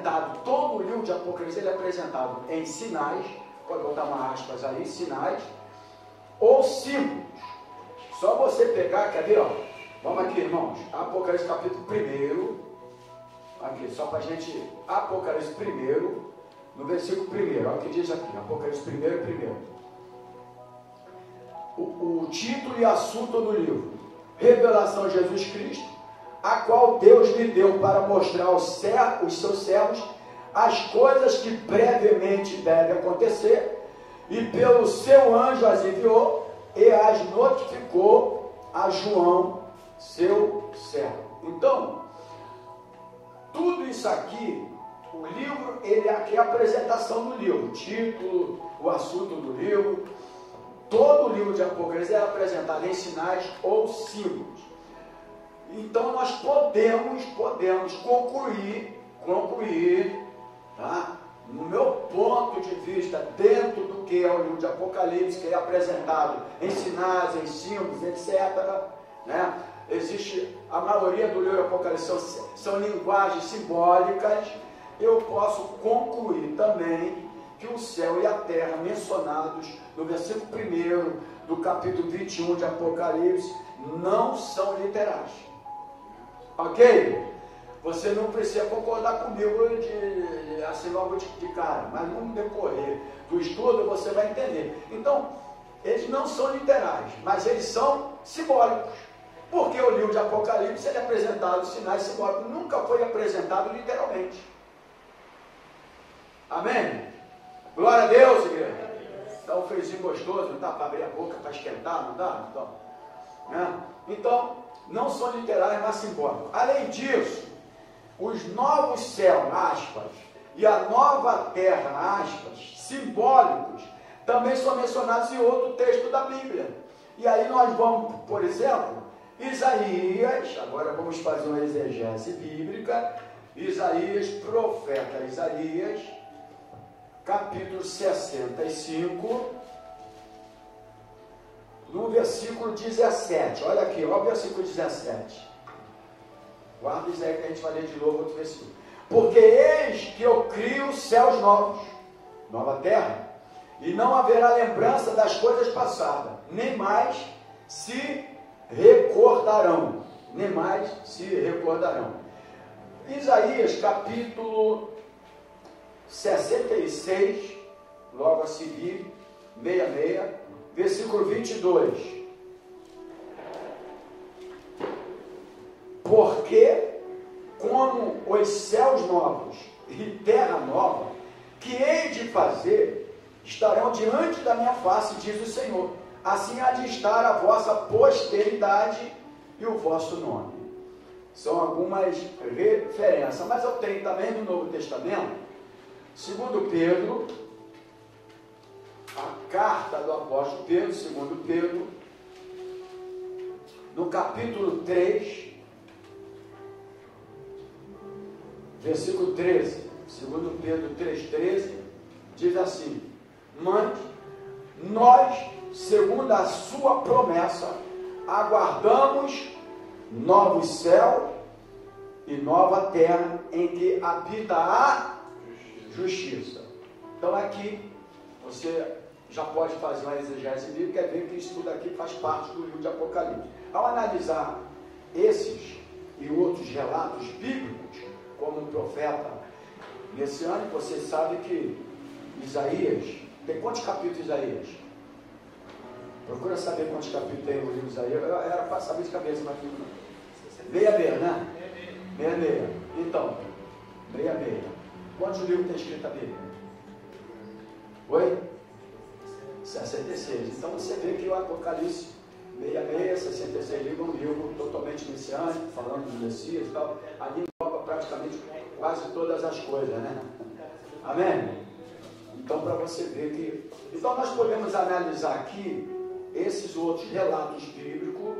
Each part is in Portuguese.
apresentado, todo o livro de Apocalipse, ele é apresentado em sinais, pode botar uma aspas aí, sinais, ou símbolos. Só você pegar, quer ver, ó? Vamos aqui, irmãos, Apocalipse capítulo 1, aqui, só para a gente, Apocalipse 1, no versículo 1, olha o que diz aqui, Apocalipse 1. O título e assunto do livro: Revelação de Jesus Cristo, a qual Deus lhe deu para mostrar aos seus servos as coisas que brevemente devem acontecer, e pelo seu anjo as enviou e as notificou a João, seu servo. Então, tudo isso aqui, o livro, ele aqui é a apresentação do livro, o título, o assunto do livro. Todo o livro de Apocalipse é apresentado em sinais ou símbolos. Então nós podemos concluir, tá? No meu ponto de vista, dentro do que é o livro de Apocalipse, que é apresentado em sinais, em símbolos, etc., né? Existe, a maioria do livro de Apocalipse são linguagens simbólicas. Eu posso concluir também que o céu e a terra mencionados no versículo 1 do capítulo 21 de Apocalipse não são literais. Ok? Você não precisa concordar comigo assim logo de cara, mas no decorrer do estudo você vai entender. Então, eles não são literais, mas eles são simbólicos. Porque o livro de Apocalipse ele é apresentado sinais simbólicos, nunca foi apresentado literalmente. Amém? Glória a Deus, igreja. Dá um friozinho gostoso, não dá para abrir a boca, para esquentar, não dá? Então, né? Então, não são literais, mas simbólicos. Além disso, os novos céus, aspas, e a nova terra, aspas, simbólicos, também são mencionados em outro texto da Bíblia. E aí nós vamos, por exemplo, Isaías, agora vamos fazer uma exegese bíblica, Isaías, profeta Isaías, capítulo 65, no versículo 17, olha aqui, olha o versículo 17, guarda isso aí que a gente vai ler de novo outro versículo. Porque eis que eu crio céus novos, nova terra, e não haverá lembrança das coisas passadas, nem mais se recordarão, Isaías capítulo 66, logo a seguir, 66, versículo 22. Porque como os céus novos e terra nova, que hei de fazer, estarão diante da minha face, diz o Senhor. Assim há de estar a vossa posteridade e o vosso nome. São algumas referências, mas eu tenho também no Novo Testamento, segundo Pedro, a carta do apóstolo Pedro, segundo Pedro, no capítulo 3, versículo 13, segundo Pedro 3,13, diz assim: mas nós, segundo a sua promessa, aguardamos novo céu e nova terra em que habita a justiça. Então aqui você já pode fazer uma exegese bíblica e ver que isso tudo aqui faz parte do livro de Apocalipse. Ao analisar esses e outros relatos bíblicos, como um profeta messiânico, você sabe que Isaías, tem quantos capítulos Isaías? Procura saber quantos capítulos tem o livro de Isaías. Era para saber de cabeça, mas tudo não. 66, né? 66. Então, 66. Quantos livros tem escrito a Bíblia? Oi? 66. Então você vê que o Apocalipse 66, 66 livros é um livro totalmente messiânico, falando do Messias e tal. Ali engloba praticamente quase todas as coisas, né? Amém? Então, para você ver que... Então, nós podemos analisar aqui esses outros relatos bíblicos,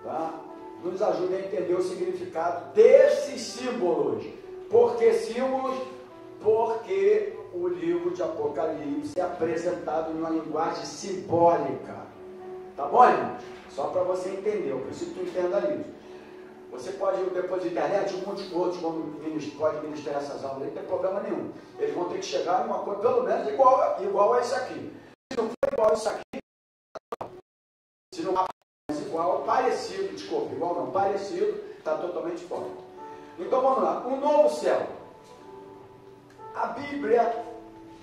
tá? Nos ajuda a entender o significado desses símbolos. Por que símbolos? Porque o livro de Apocalipse é apresentado em uma linguagem simbólica. Tá bom, irmão? Só para você entender, eu preciso que tu entenda isso. Você pode, depois da internet, muitos outros podem ministrar essas aulas, não tem problema nenhum. Eles vão ter que chegar em uma coisa, pelo menos, igual a isso aqui. Se não for igual a isso aqui, se não for igual, parecido, desculpa, igual não, parecido, está totalmente fora. Então vamos lá, um novo céu. A Bíblia,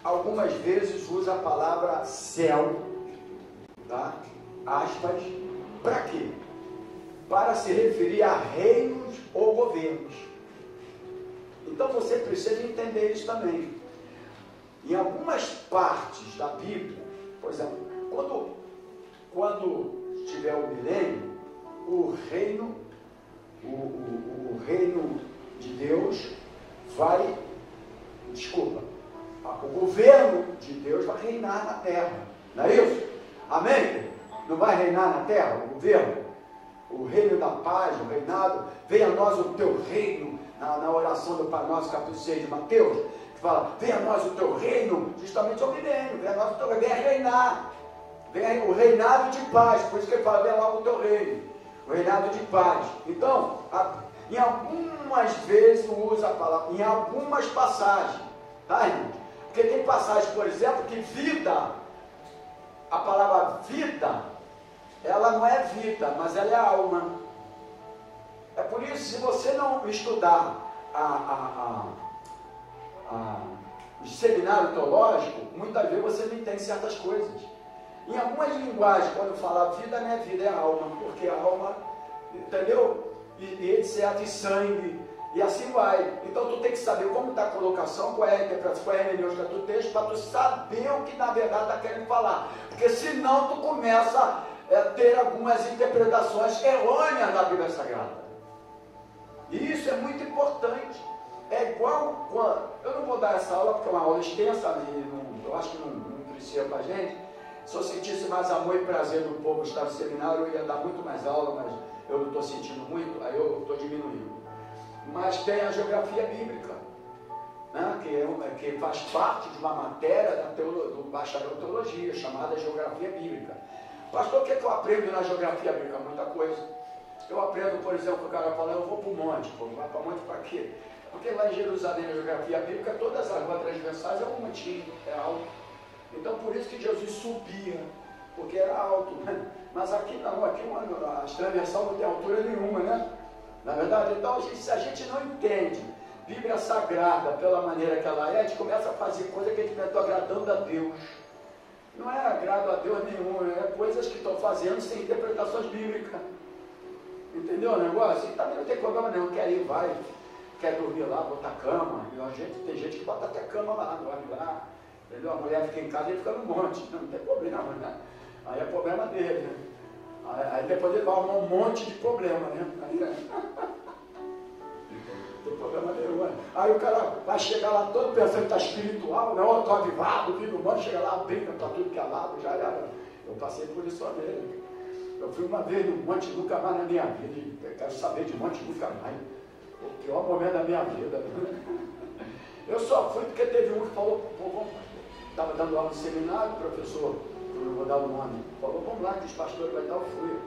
algumas vezes, usa a palavra céu, tá? Aspas, para quê? Para se referir a reinos ou governos. Então você precisa entender isso também. Em algumas partes da Bíblia, por exemplo, quando tiver o milênio, o reino de Deus vai, o governo de Deus vai reinar na terra. Não é isso? Amém? Não vai reinar na terra o governo? O reino da paz, o reinado, venha a nós o teu reino, na oração do Pai Nosso, capítulo 6 de Mateus, que fala, venha a nós o teu reino, justamente o milênio, venha a nós o teu reino, venha reinar, venha o reinado de paz, por isso que ele fala, venha logo o teu reino, o reinado de paz. Então, em algumas vezes usa a palavra, em algumas passagens, tá, irmão? Porque tem passagens, por exemplo, que vida, a palavra vida, ela não é vida, mas ela é alma. É por isso, se você não estudar o seminário teológico, muitas vezes você não entende certas coisas. Em algumas linguagens, quando fala vida, não é vida, é alma, porque a alma, entendeu? E etc, e sangue, e assim vai. Então tu tem que saber como está a colocação, qual é a interpretação, qual é a hermenêutica do texto, para tu saber o que na verdade está querendo falar. Porque senão tu começa ter algumas interpretações errôneas da Bíblia Sagrada. E isso é muito importante. É igual quando... Eu não vou dar essa aula porque é uma aula extensa, eu acho que não precisa para a gente. Se eu sentisse mais amor e prazer do povo estar no seminário, eu ia dar muito mais aula, mas eu não estou sentindo muito, aí eu estou diminuindo. Mas tem a geografia bíblica, né, que faz parte de uma matéria do bacharel em teologia, chamada geografia bíblica. Pastor, o que eu aprendo na geografia bíblica? Muita coisa. Eu aprendo, por exemplo, o cara fala, eu vou para o monte. Vai para o monte para quê? Porque lá em Jerusalém, na geografia bíblica, todas as ruas transversais é um montinho, é alto. Então, por isso que Jesus subia, porque era alto, né? Mas aqui não, aqui as transversais não tem altura nenhuma, né? Na verdade, então, se a gente não entende Bíblia Sagrada pela maneira que ela é, a gente começa a fazer coisa que a gente não está agradando a Deus. Não é agrado a Deus nenhum, é coisas que estão fazendo sem interpretações bíblicas. Entendeu o negócio? E também não tem problema nenhum, quer ir, vai, quer dormir lá, botar cama. E tem gente que bota até cama lá, dorme lá. Entendeu? A mulher fica em casa e ele fica no monte. Não tem problema, né? Aí é problema dele, né? Aí depois ele vai arrumar um monte de problema, né? Aí, não tem problema nenhum, né? Aí o cara vai chegar lá todo pensando que está espiritual, né? Estou avivado, vivo no monte, chega lá, brinca para tudo que é lado, já era. Eu passei por isso uma vez. Eu fui uma vez no monte, nunca mais na minha vida. Eu quero saber de monte, nunca mais. O pior momento da minha vida. Eu só fui porque teve um que falou, estava dando aula no seminário, o professor, não vou dar o nome, falou, vamos lá que os pastores vai dar, eu fui.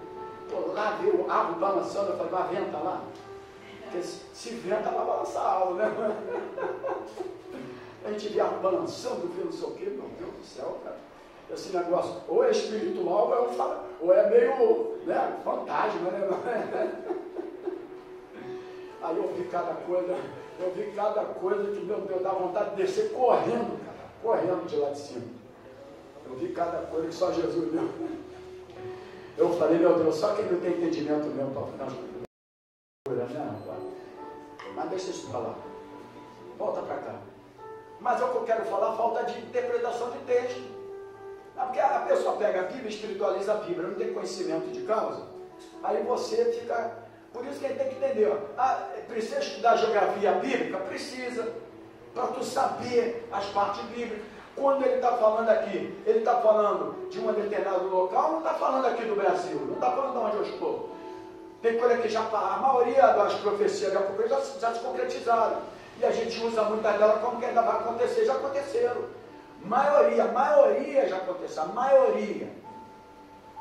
Pô, lá veio a árvore balançando, eu falei, mas venta lá. Porque se venta, vai balançar a aula, né? A gente vê a árvore balançando, vê não sei o quê, meu Deus do céu, cara. Esse negócio, ou é espiritual, ou é meio, né, fantasma, né? Aí eu vi cada coisa que, meu Deus, dá vontade de descer correndo, cara, correndo de lá de cima. Eu vi cada coisa que só Jesus deu. Eu falei, meu Deus, só quem não tem entendimento mesmo para final de coisa, né? Mas deixa isso para lá. Volta para cá. Mas é o que eu quero falar, falta de interpretação de texto. Porque a pessoa pega a Bíblia, espiritualiza a Bíblia, não tem conhecimento de causa, aí você fica... Por isso que a gente tem que entender, ó, precisa estudar geografia bíblica? Precisa, para tu saber as partes bíblicas. Quando ele está falando aqui, ele está falando de um determinado local, não está falando aqui do Brasil, não está falando de onde eu estou. Tem coisa que a maioria das profecias de Apocalipse já se concretizaram, e a gente usa muitas delas como que ainda vai acontecer, já aconteceram. Maioria já aconteceu, a maioria.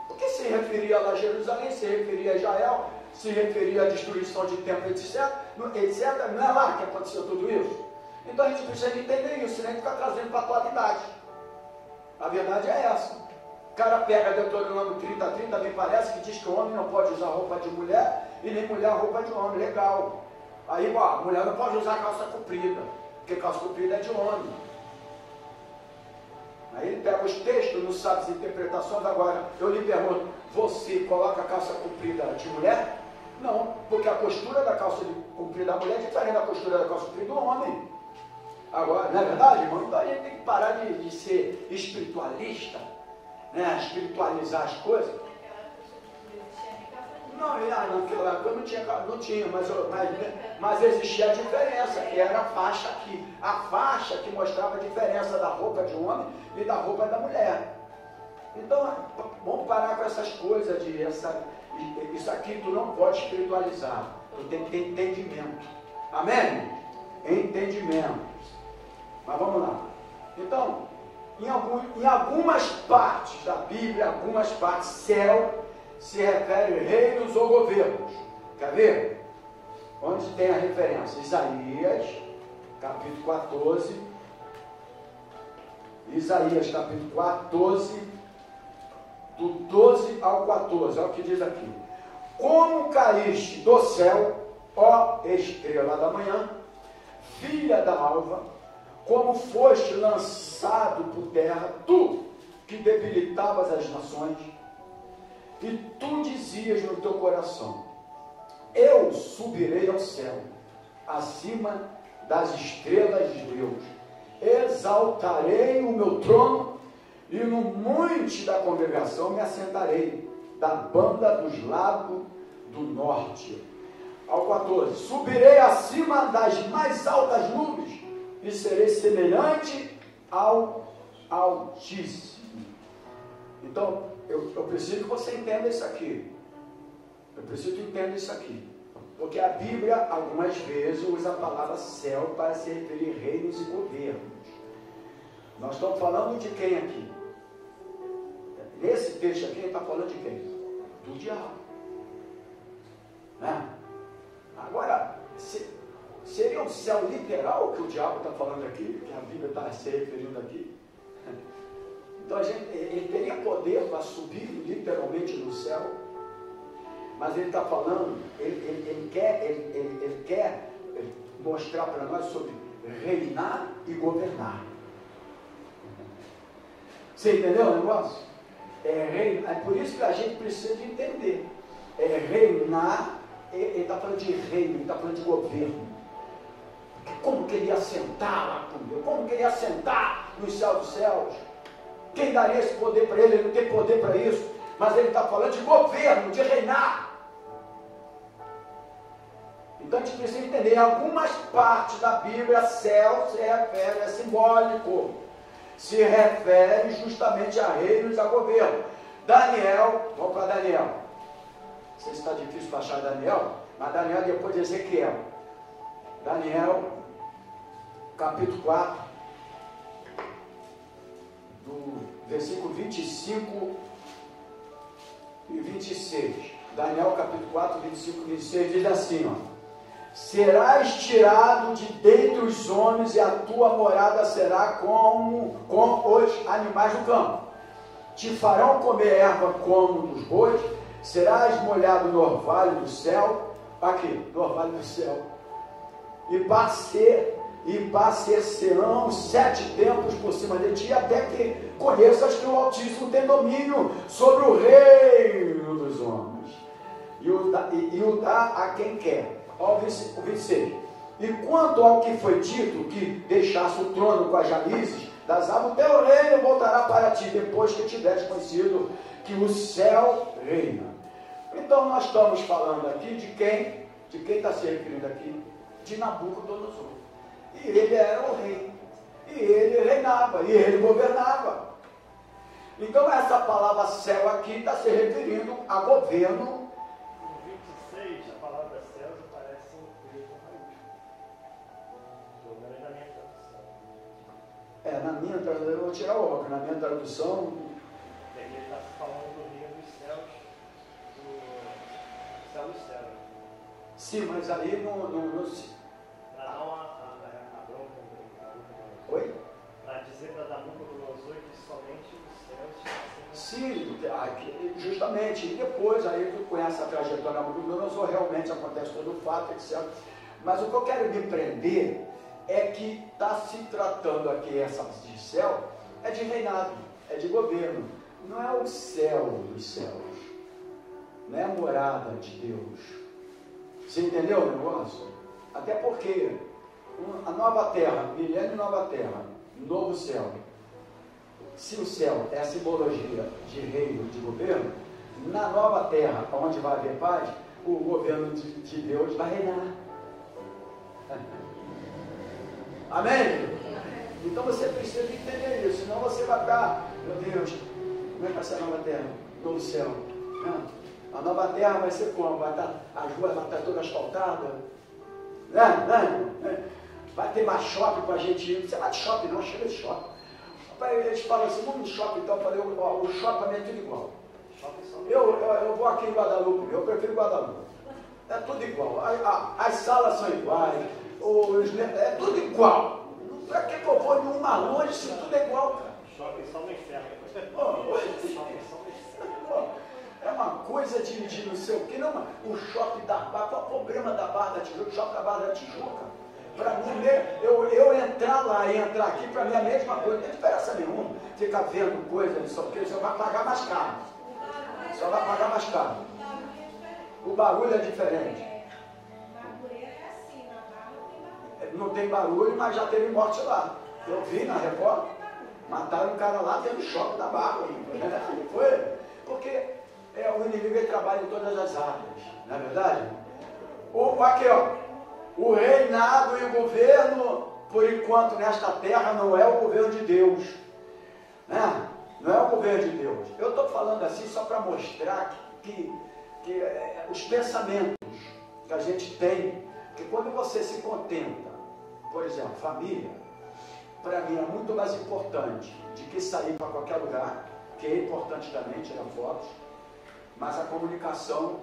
Porque se referia lá a Jerusalém, se referia a Israel, se referia à destruição de templo, etc. Não é lá que aconteceu tudo isso? Então a gente precisa entender isso, nem ficar trazendo para a atualidade. A verdade é essa. O cara pega Deuteronômio 30, me parece, que diz que o homem não pode usar roupa de mulher e nem mulher roupa de homem. Legal. Aí, a mulher não pode usar calça comprida, porque calça comprida é de homem. Aí ele pega os textos, não sabe as interpretações. Agora, eu lhe pergunto, você coloca a calça comprida de mulher? Não, porque a costura da calça comprida da mulher é diferente da costura da calça comprida do homem. Agora, não é verdade, irmão? Então a gente tem que parar de ser espiritualista, né? Espiritualizar as coisas. Não, naquela época não tinha, mas existia a diferença, que era a faixa aqui. A faixa que mostrava a diferença da roupa de homem e da roupa da mulher. Então, vamos parar com essas coisas isso aqui tu não pode espiritualizar. Tu tem que ter entendimento. Amém? Entendimento. Mas vamos lá. Então, em algumas partes da Bíblia, algumas partes, céu se refere a reinos ou governos. Quer ver? Onde tem a referência? Isaías, capítulo 14. Isaías, capítulo 14, do 12 ao 14. Olha o que diz aqui. Como caíste do céu, ó estrela da manhã, filha da alva, como foste lançado por terra, tu que debilitavas as nações, e tu dizias no teu coração, eu subirei ao céu, acima das estrelas de Deus, exaltarei o meu trono, e no monte da congregação me assentarei, da banda dos lados do norte. Ao 14, subirei acima das mais altas nuvens, e serei semelhante ao Altíssimo. Então, eu preciso que você entenda isso aqui. Eu preciso que entenda isso aqui. Porque a Bíblia, algumas vezes, usa a palavra céu para se referir a reinos e governos. Nós estamos falando de quem aqui? Nesse texto aqui, a gente está falando de quem? Do diabo. Né? Agora, seria um céu literal que o diabo está falando aqui, que a Bíblia está se referindo aqui? Então ele teria poder para subir literalmente no céu, mas ele está falando, ele quer mostrar para nós sobre reinar e governar. Você entendeu o negócio? É por isso que a gente precisa de entender. Reinar, ele está falando de reino, ele está falando de governo. Como que ele ia sentar lá com Deus? Como que ele ia sentar no céu dos céus? Quem daria esse poder para ele? Ele não tem poder para isso. Mas ele está falando de governo, de reinar. Então a gente precisa entender. Em algumas partes da Bíblia, céu se refere, é simbólico. Se refere justamente a reinos e a governo. Daniel, vamos para Daniel. Não sei se está difícil para achar Daniel, mas Daniel é depois de Ezequiel. Daniel, capítulo 4, do versículo 25 e 26. Daniel, capítulo 4, 25 e 26, diz assim, ó. Serás tirado de dentre os homens, e a tua morada será com os animais do campo. Te farão comer erva como dos bois, serás molhado no orvalho do céu, aqui, no orvalho do céu, e passearão 7 tempos por cima de ti, até que conheças que o Altíssimo tem domínio sobre o reino dos homens, e o dá a quem quer. Ó, o 26. E quanto ao que foi dito, que deixasse o trono com as raízes das árvores, o teu reino voltará para ti, depois que tiveres conhecido que o céu reina. Então nós estamos falando aqui de quem? De quem está se referindo aqui? De Nabucodonosor. E ele era o rei. E ele reinava. E ele governava. Então essa palavra céu aqui está se referindo a governo. No 26, a palavra céu aparece em grego raiz. Pelo menos na minha tradução. Na minha tradução, eu vou tirar o óculos. Na minha tradução... Ele está falando do reino dos céus, céu dos céus. Sim, mas aí não. Para dar a bronca. Oi? Para dizer para Nabucodonosor que somente os céus. Sim, justamente. E depois, aí tu conhece a trajetória da Nabucodonosor, realmente acontece todo o fato, etc. Mas o que eu quero me prender é que está se tratando aqui essa de céu, é de reinado, é de governo. Não é o céu dos céus, não é a morada de Deus. Você entendeu o negócio? Até porque a nova terra, milênio nova terra, novo céu. Se o céu é a simbologia de reino, de governo, na nova terra, onde vai haver paz, o governo de Deus vai reinar. Amém? Então você precisa entender isso, senão você vai ficar, meu Deus, como é que vai ser a nova terra? Novo céu. A nova terra vai ser como? Vai estar, as ruas vão estar todas asfaltadas. Vai ter mais shopping para a gente ir. Você vai de shopping, não, chega de shopping. Eles falam assim, vamos de shopping, então eu falei, o shopping é tudo igual. Eu vou aqui em Guadalupe, eu prefiro Guadalupe. É tudo igual. As salas são iguais, é tudo igual. Para que eu vou em uma longe se tudo é igual, cara? Shopping só no inferno. É uma coisa de não sei o que, não. O shopping da Barra, qual é o problema da Barra da Tijuca? O shopping da Barra da Tijuca. Para mim, eu entrar lá e entrar aqui, para mim é a mesma coisa, não tem diferença nenhuma. Ficar vendo coisa, não sei o que, só vai pagar mais caro. Só vai pagar mais caro. O barulho é diferente. Não tem barulho, mas já teve morte lá. Eu vi na Record, mataram um cara lá dentro do shopping da Barra. Foi? Porque o inimigo ele trabalha em todas as áreas, não é verdade? Aqui, ó. O reinado e o governo, por enquanto, nesta terra, não é o governo de Deus. Né? Não é o governo de Deus. Eu estou falando assim só para mostrar que os pensamentos que a gente tem, que quando você se contenta, por exemplo, família, para mim é muito mais importante do que sair para qualquer lugar, que é importante também, tirar fotos, mas a comunicação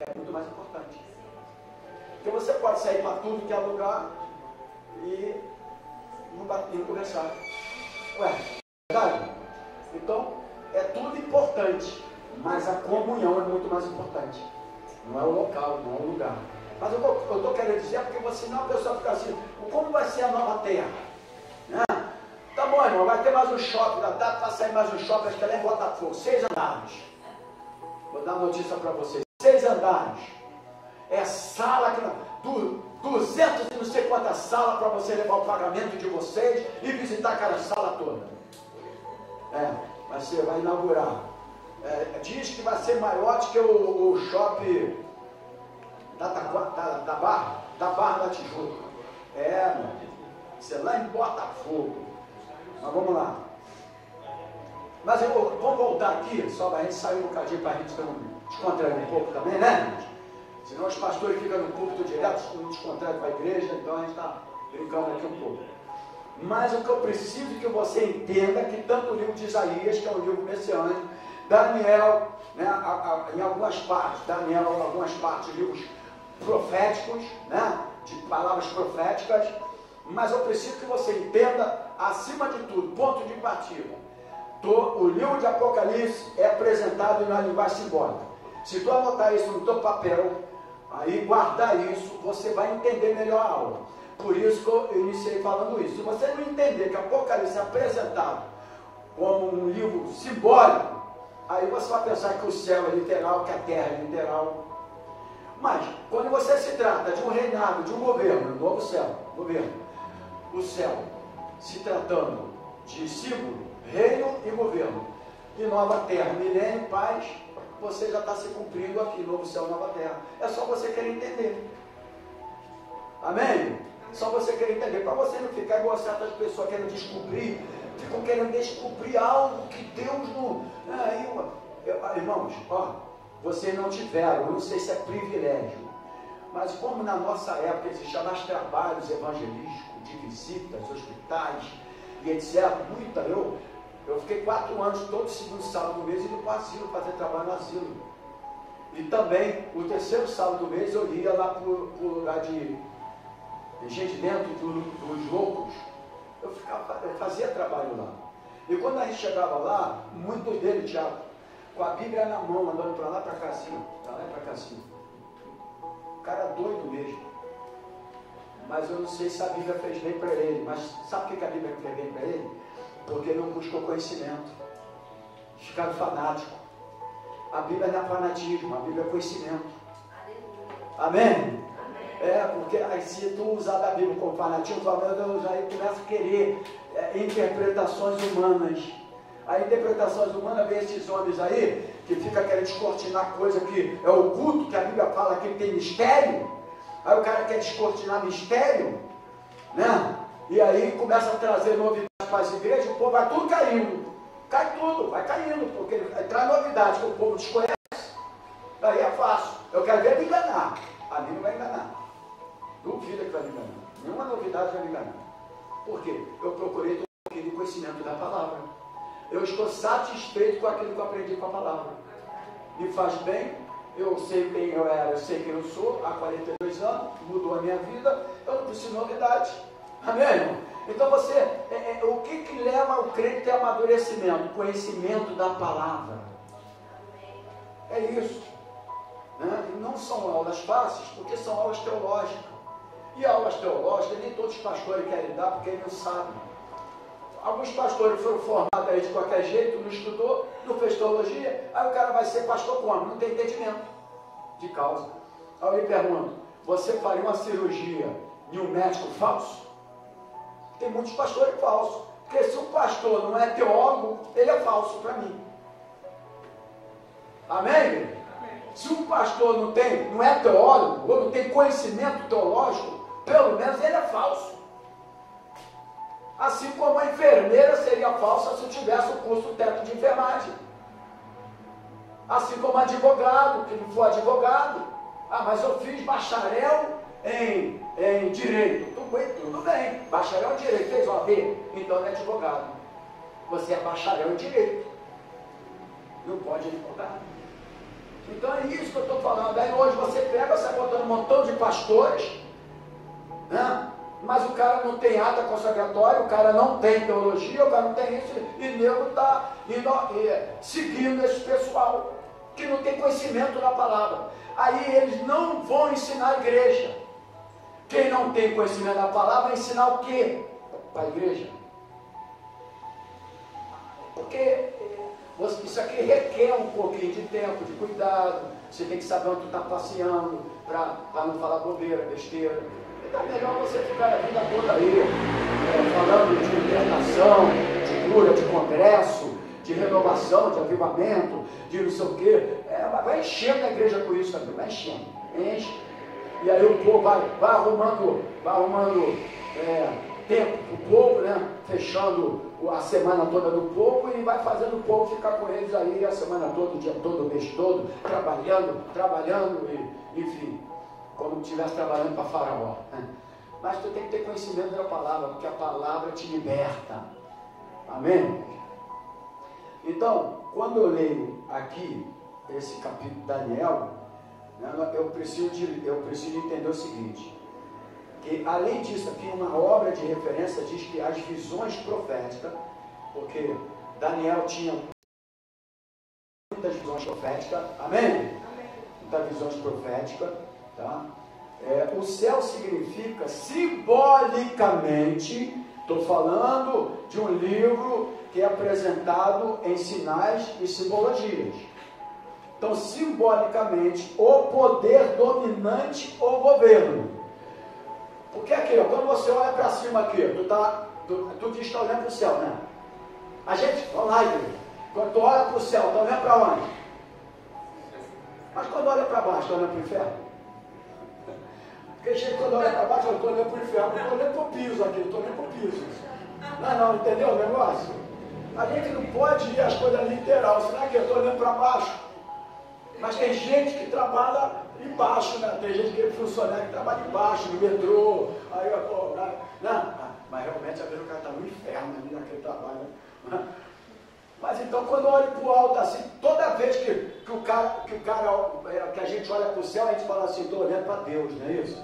é muito mais importante. Porque você pode sair para tudo que é lugar e não conversar. Ué, é verdade? Então, é tudo importante, mas a comunhão é muito mais importante. Não é o local, não é o lugar. Mas eu estou querendo dizer, porque você não, a pessoa fica assim, como vai ser a nova terra? Né? Tá bom, irmão, vai ter mais um shopping, dá para sair mais um shopping, acho que é lá em Botafogo, 6 andares. Vou dar uma notícia para vocês, 6 andares. É sala, 200 e não sei quantas salas para você levar o pagamento de vocês e visitar aquela sala toda. Você vai inaugurar. Diz que vai ser maior do que o shopping da Barra da Tijuca. Meu Deus. Isso é lá em Botafogo. Mas vamos lá. Mas vamos voltar aqui, só para a gente sair um bocadinho, para a gente descontrair um pouco também, né, gente? Senão os pastores ficam no púlpito direto, não descontraem para a igreja, então a gente está brincando aqui um pouco. Mas o que eu preciso que você entenda é que tanto o livro de Isaías, que é um livro messiânico, Daniel, né, em algumas partes, livros proféticos, né, de palavras proféticas, mas eu preciso que você entenda, acima de tudo, ponto de partida. O livro de Apocalipse é apresentado na linguagem simbólica. Se tu anotar isso no teu papel, aí guardar isso, você vai entender melhor a aula. Por isso que eu iniciei falando isso. Se você não entender que Apocalipse é apresentado como um livro simbólico, aí você vai pensar que o céu é literal, que a terra é literal. Mas, quando você se trata de um reinado, de um governo, um novo céu, governo, o céu se tratando de símbolo, reino e governo, e nova terra, milênio, paz, você já está se cumprindo aqui, novo céu, nova terra. É só você querer entender. Amém? Só você querer entender, para você não ficar igual certas pessoas querendo descobrir, ficam querendo descobrir algo que Deus não... irmãos, vocês não tiveram, eu não sei se é privilégio, mas como na nossa época existiam mais trabalhos evangelísticos, de visitas, hospitais e etc., eu fiquei 4 anos, todo segundo sábado do mês, indo para o asilo, fazer trabalho no asilo. E também, o terceiro sábado do mês, eu ia lá para o lugar de gente dentro dos loucos. Eu fazia trabalho lá. E quando a gente chegava lá, muitos deles, Tiago, com a Bíblia na mão, andando para lá para cá assim, para lá e para cá assim. O cara doido mesmo. Mas eu não sei se a Bíblia fez bem para ele. Mas sabe o que a Bíblia fez bem para ele? Porque ele não buscou conhecimento. Ficaram fanáticos. A Bíblia não é fanatismo, a Bíblia é conhecimento. Amém? Porque aí, se tu usar da Bíblia como fanatismo, tu aí começa a querer interpretações humanas. A interpretações humanas vem esses homens aí, que fica querendo descortinar coisa que é oculto, que a Bíblia fala que tem mistério. Aí o cara quer descortinar mistério, né? E aí começa a trazer novidades para as igrejas, o povo vai tudo caindo. Cai tudo, vai caindo, porque traz novidade que o povo desconhece. Daí é fácil. Eu quero ver me enganar. A mim não vai enganar. Duvida que vai me enganar. Nenhuma novidade vai me enganar. Por quê? Eu procurei todo aquele conhecimento da palavra. Eu estou satisfeito com aquilo que eu aprendi com a palavra. Me faz bem, eu sei quem eu era, eu sei quem eu sou, há 42 anos, mudou a minha vida, eu não preciso de novidade. Amém, irmão? Então o que leva o crente a amadurecimento? Conhecimento da palavra. É isso. Né? E não são aulas fáceis, porque são aulas teológicas. E aulas teológicas, nem todos os pastores querem dar, porque eles não sabem. Alguns pastores foram formados aí de qualquer jeito, não estudou, não fez teologia, aí o cara vai ser pastor como? Não tem entendimento de causa. Aí eu lhe pergunto, você faria uma cirurgia em um médico falso? Tem muitos pastores falsos, porque se o pastor não é teólogo, ele é falso para mim. Amém? Amém? Se um pastor não é teólogo, ou não tem conhecimento teológico, pelo menos ele é falso. Assim como a enfermeira seria falsa se tivesse o curso técnico de enfermagem. Assim como advogado, que não for advogado. Mas eu fiz bacharel em direito. Tudo bem, bacharel em direito, fez OAB, então não é advogado. Você é bacharel em direito. Não pode advogar. Então é isso que eu estou falando. Aí hoje você pega, você botando um montão de pastores, né? Mas o cara não tem ata consagratória, o cara não tem teologia, o cara não tem isso, e o nego está seguindo esse pessoal que não tem conhecimento da palavra. Aí eles não vão ensinar a igreja. Quem não tem conhecimento da palavra vai ensinar o quê para a igreja? Porque isso aqui requer um pouquinho de tempo, de cuidado. Você tem que saber onde tu está passeando, para não falar bobeira, besteira. Então é melhor você ficar a vida toda aí, falando de libertação, de cura, de congresso, de renovação, de avivamento, de não sei o quê. Vai enchendo a igreja com isso também, vai enchendo, enche. E aí o povo vai arrumando tempo para o povo, né? Fechando a semana toda do povo e vai fazendo o povo ficar com eles aí a semana toda, o dia todo, o mês todo, trabalhando, e, enfim, como se estivesse trabalhando para Faraó. Né? Mas tu tem que ter conhecimento da palavra, porque a palavra te liberta. Amém? Então, quando eu leio aqui esse capítulo de Daniel, né, eu preciso entender o seguinte, que além disso aqui, uma obra de referência diz que as visões proféticas, porque Daniel tinha muitas visões proféticas, amém? Muitas visões proféticas, tá? O céu significa simbolicamente, estou falando de um livro que é apresentado em sinais e simbologias. Então, simbolicamente, o poder dominante ou governo. Porque aqui, ó, quando você olha para cima aqui, tu diz que está olhando para o céu, né? A gente, vamos lá, igreja. Quando tu olha para o céu, está olhando para onde? Mas quando olha para baixo, está olhando para o inferno? Porque gente, quando olha para baixo, eu estou olhando para o inferno, eu estou olhando para o piso aqui, eu estou olhando para o piso. Não, entendeu o negócio? A gente não pode ir as coisas literal, senão que eu estou olhando para baixo. Mas tem gente que trabalha embaixo, né? Tem gente que é funcionário que trabalha embaixo, no metrô, aí mas realmente às vezes o cara está no inferno ali naquele trabalho. Né? Mas então quando eu olho para o alto assim, toda vez que que a gente olha para o céu e a gente fala assim, estou olhando para Deus, não é isso?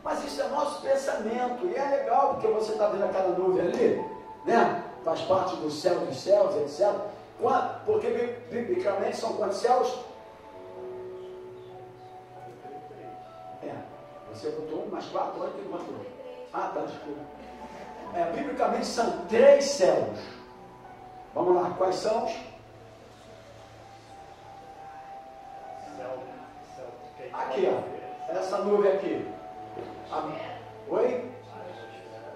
Mas isso é nosso pensamento, e é legal, porque você está vendo aquela nuvem ali, né? Faz parte do céu dos céus, etc. Porque biblicamente são quantos céus? Você botou mais 4, 8 e quanto? Ah, tá, desculpa. Biblicamente são 3 céus. Vamos lá, quais são os? Aqui, ó. Essa nuvem aqui. Oi?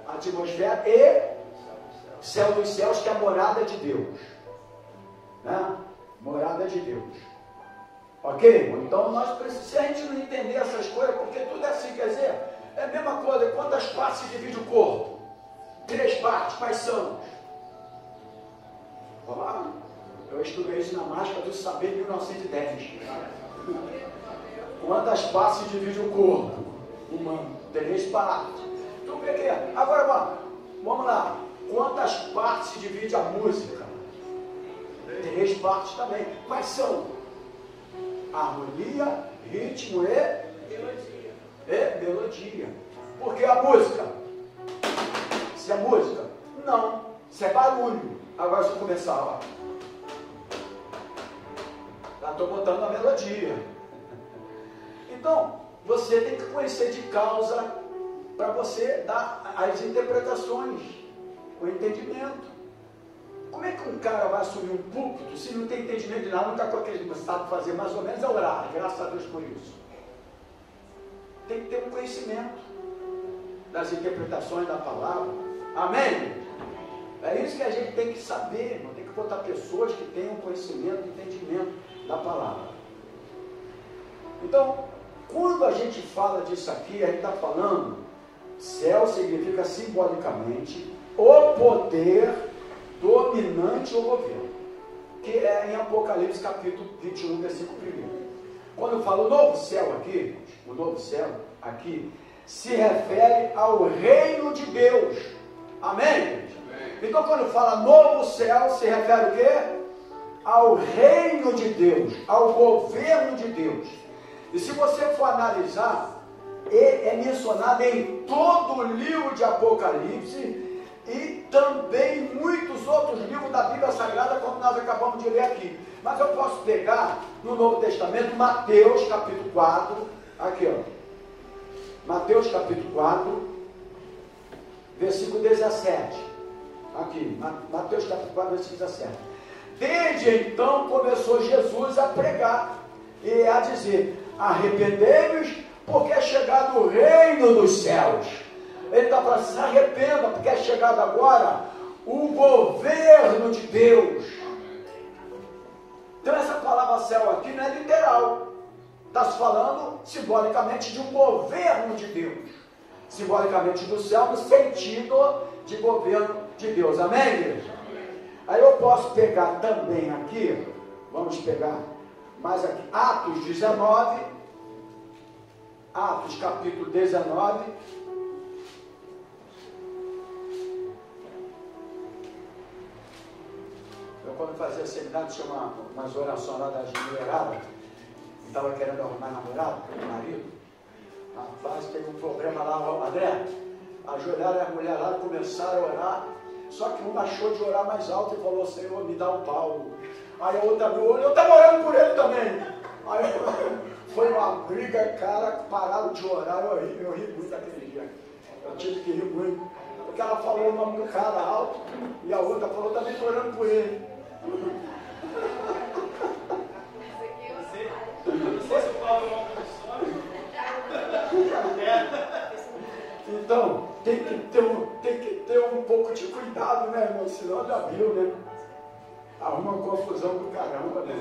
Atmosfera e céu dos céus, que é a morada de Deus. Né? Morada de Deus. Ok? Então se a gente não entender essas coisas, porque tudo é assim, quer dizer, é a mesma coisa. Quantas partes se divide o corpo? 3 partes, quais são? Vamos lá. Eu estudei isso na Máscara do Saber em 1910. Quantas partes se divide o corpo? Humano. 3 partes. Então, agora vamos lá. Quantas partes se divide a música? 3 partes também. Quais são? Harmonia, ritmo e melodia. Porque a música? Se é música? Não. Se é barulho. Agora se eu começar, ó. Já estou botando a melodia. Então, você tem que conhecer de causa para você dar as interpretações, o entendimento. Como é que um cara vai assumir um púlpito se não tem entendimento de nada, não está com aquele que sabe fazer mais ou menos, é orar, graças a Deus por isso. Tem que ter um conhecimento das interpretações da palavra. Amém? É isso que a gente tem que saber, não tem que botar pessoas que tenham conhecimento, entendimento da palavra. Então, quando a gente fala disso aqui, a gente está falando, céu significa simbolicamente o poder dominante ou governo, que é em Apocalipse capítulo 21, versículo 1. Quando eu falo novo céu aqui, o novo céu aqui, se refere ao reino de Deus. Amém? Então quando fala novo céu, se refere o quê? Ao reino de Deus, ao governo de Deus. E se você for analisar, ele é mencionado em todo o livro de Apocalipse, e também muitos outros livros da Bíblia Sagrada, como nós acabamos de ler aqui. Mas eu posso pegar no Novo Testamento, Mateus capítulo 4, aqui ó, Mateus capítulo 4, versículo 17, aqui, Mateus capítulo 4, versículo 17. Desde então começou Jesus a pregar e a dizer, arrependei-vos, porque é chegado o reino dos céus. Ele está falando, se arrependa, porque é chegado agora o governo de Deus. Então essa palavra céu aqui não é literal. Está se falando simbolicamente de um governo de Deus. Simbolicamente do céu no sentido de governo de Deus. Amém, igreja? Aí eu posso pegar também aqui, vamos pegar mais aqui, Atos 19, Atos capítulo 19, quando fazia seminário, tinha umas orações lá das mulheradas, estava querendo arrumar namorado, marido. Rapaz, teve um problema lá, André, ajoelharam as mulheradas, começaram a orar, só que uma achou de orar mais alto e falou, Senhor, me dá um pau. Aí a outra abriu o olho, eu estava orando por ele também. Aí foi uma briga, cara, pararam de orar, eu ri muito daquele dia. Eu tive que rir muito, porque ela falou o nome do cara alto, e a outra falou, também estou orando por ele. Então, tem que ter um pouco de cuidado, né, irmão? Senão já viu, né? Arruma uma confusão do caramba, né?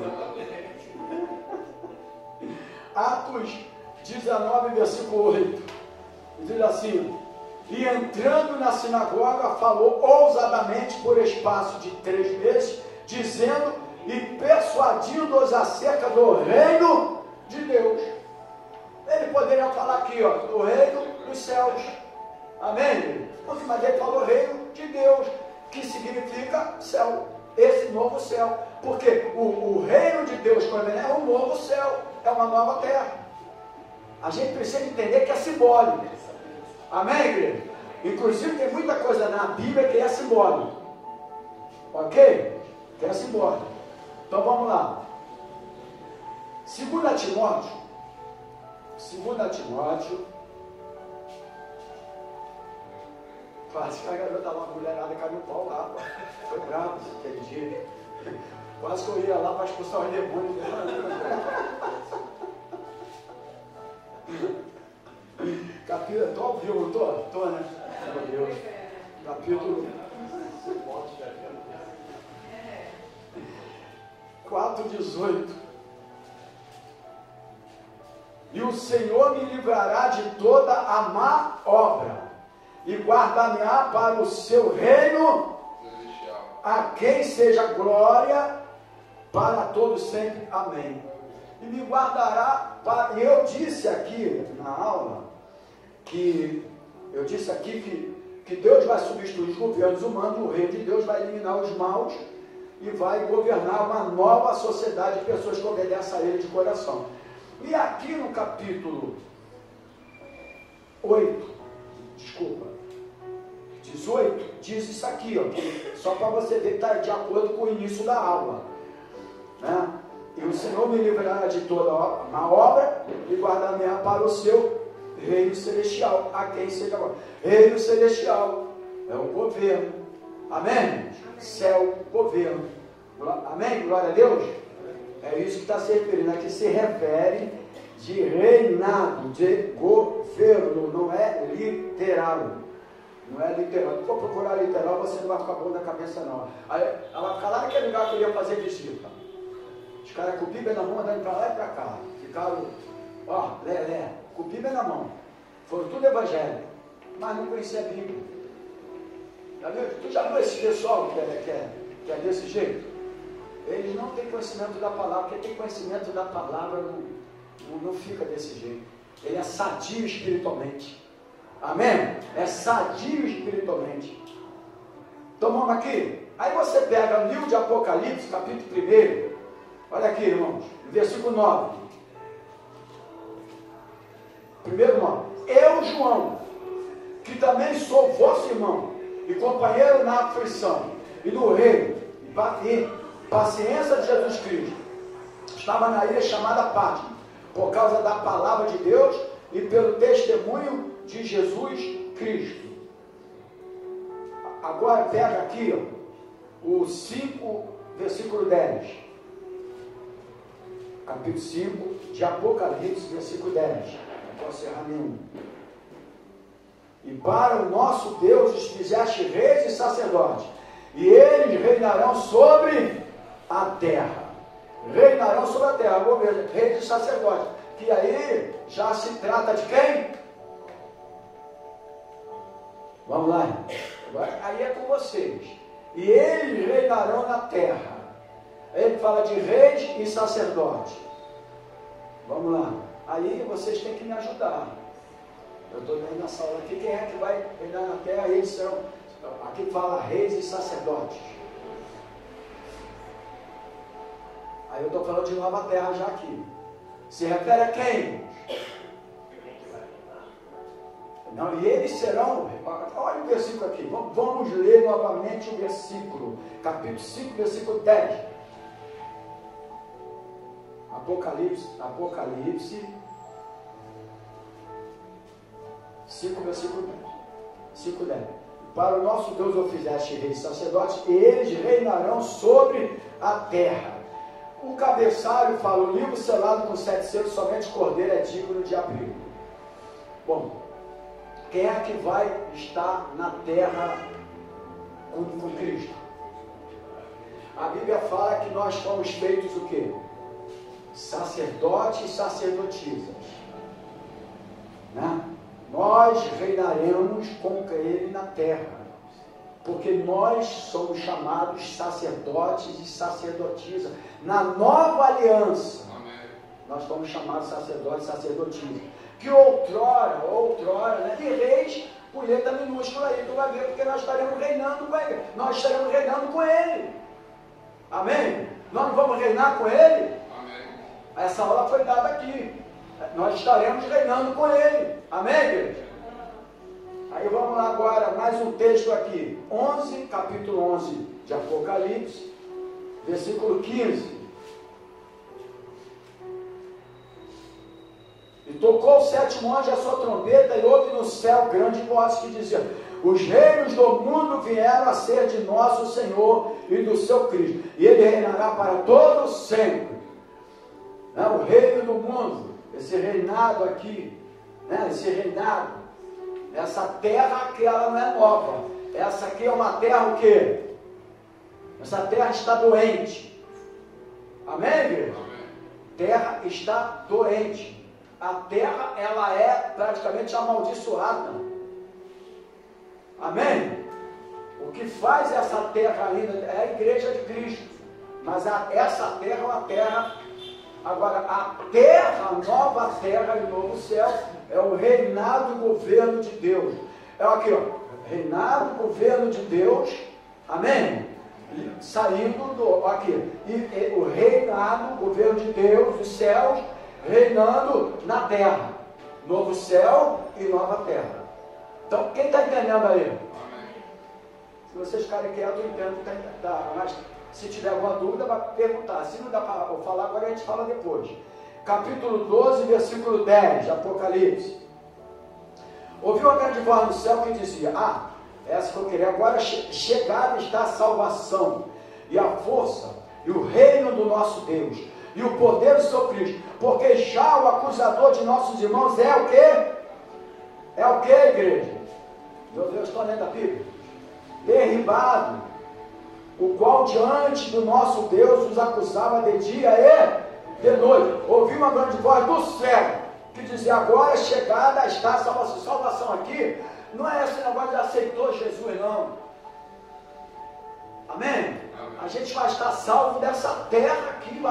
Atos 19, versículo 8. Diz assim, e entrando na sinagoga, falou ousadamente por espaço de 3 meses, dizendo e persuadindo-os acerca do reino de Deus. Ele poderia falar aqui, ó, do reino dos céus. Amém? Mas ele falou reino de Deus, que significa céu. Esse novo céu. Porque o reino de Deus, quando é um novo céu, é uma nova terra. A gente precisa entender que é simbólico. Amém, igreja? Inclusive tem muita coisa na Bíblia que é simbólico. Ok? Que é simbólico. Então vamos lá. 2 Timóteo. Quase que a garota lá, uma mulherada caiu no pau lá. Foi bravo aquele dia. Quase que eu ia lá para expulsar os demônios dela. Capítulo, estou ao vivo, não estou, né? Meu Deus. Capítulo 4:18. E o Senhor me livrará de toda a má obra e guardar-me-á para o seu reino, a quem seja glória para todos sempre. Amém. E me guardará para... E eu disse aqui na aula que Deus vai substituir os governos humanos, o reino de Deus vai eliminar os maus e vai governar uma nova sociedade de pessoas que obedecem a Ele de coração. E aqui no capítulo 18, diz isso aqui, ó, só para você ver que está de acordo com o início da aula, né? E o Senhor me livrará de toda má obra e guardar-me-á para o seu reino celestial, a quem seja agora. Reino celestial é o governo, amém? Céu, governo, amém? Glória a Deus. É isso que está se referindo, aqui se refere de reinado, de governo, não é literal. Não é literal. Se for procurar literal, você não vai ficar bom da cabeça, não. Aí, ela vai ficar lá naquele lugar que eu ia fazer visita. Os caras com o Bíblia na mão, andando para lá e para cá. Ficaram, com o Bíblia na mão. Foram tudo evangélico, mas não conhecia a Bíblia. Já viu? Tu já viu esse pessoal que é desse jeito? Eles não têm conhecimento da palavra. Quem tem conhecimento da palavra não fica desse jeito. Ele é sadio espiritualmente. Amém? É sadio espiritualmente. Então vamos aqui. Aí você pega o livro de Apocalipse, capítulo 1. Olha aqui, irmãos. Versículo 9. Primeiro 9. Eu, João, que também sou vosso irmão e companheiro na aflição e no reino e paciência de Jesus Cristo, estava na ilha chamada Pátmos, por causa da palavra de Deus e pelo testemunho de Jesus Cristo. Agora pega aqui, ó, o 5, versículo 10. Capítulo 5 de Apocalipse, versículo 10. Não posso errar nenhum. E para o nosso Deus os fizeste reis e sacerdotes, e eles reinarão sobre a terra. Reinarão sobre a terra. Vou ver, reis e sacerdotes. Que aí já se trata de quem? Vamos lá. Agora, aí é com vocês. E eles reinarão na terra. Ele fala de reis e sacerdote. Vamos lá. Aí vocês têm que me ajudar. Eu estou vendo nessa aula aqui. Quem é que vai reinar na terra? Eles são. Aqui fala reis e sacerdotes. Aí eu estou falando de nova terra já aqui. Se refere a quem? Não, e eles serão. Olha o versículo aqui. Vamos ler novamente o versículo. Capítulo 5, versículo 10. Apocalipse 5, versículo 10. 5, 10. Para o nosso Deus o fizeste reis e sacerdotes, e eles reinarão sobre a terra. O cabeçalho fala: o livro selado com 7 selos, somente Cordeiro é digno de abrir. Bom, quem é que vai estar na terra com Cristo? A Bíblia fala que nós fomos feitos o quê? Sacerdotes e sacerdotisas, né? Nós reinaremos com Ele na terra, porque nós somos chamados sacerdotes e sacerdotisas na nova aliança. Amém. Nós somos chamados sacerdotes e sacerdotisas, que outrora, né? E reis por letra minúscula aí, tu vai ver, porque nós estaremos reinando com Ele. Nós estaremos reinando com Ele. Amém? Nós não vamos reinar com Ele? Amém. Essa aula foi dada aqui. Nós estaremos reinando com Ele. Amém, igreja? Aí vamos lá agora, mais um texto aqui. Capítulo 11 de Apocalipse, versículo 15. E tocou o sétimo anjo a sua trombeta, e houve no céu grande voz que dizia: os reinos do mundo vieram a ser de nosso Senhor e do seu Cristo, e Ele reinará para todo sempre. O reino do mundo, esse reinado aqui, esse reinado, essa terra que ela não é nova, essa aqui é uma terra o quê? Essa terra está doente. Amém, igreja? Terra está doente. A terra, ela é praticamente amaldiçoada. Amém? O que faz essa terra ainda é a igreja de Cristo. Mas essa terra é uma terra. Agora, a terra, a nova terra e o novo céu, é o reinado e governo de Deus. É aqui, ó. Reinado e governo de Deus. Amém? Saindo do. Aqui. E o reinado, o governo de Deus, os céus, reinando na terra. Novo céu e nova terra. Então, quem está entendendo aí? Amém. Se vocês ficarem quietos, eu entendo. Mas se tiver alguma dúvida, vai perguntar. Se não dá para falar agora, a gente fala depois. Capítulo 12, versículo 10 de Apocalipse. Ouviu uma grande voz no céu que dizia: essa que eu queria agora, chegada está a salvação, e a força, e o reino do nosso Deus, e o poder do seu Cristo, porque já o acusador de nossos irmãos é o quê? É o quê, igreja? Meu Deus, estou lendo a Bíblia. Derribado, o qual diante do nosso Deus os acusava de dia e de noite. Ouvi uma grande voz do céu, que dizia: agora chegada está a salvação. Salvação aqui, não é esse negócio de aceitou Jesus, não. Amém? A gente vai estar salvo dessa terra aqui,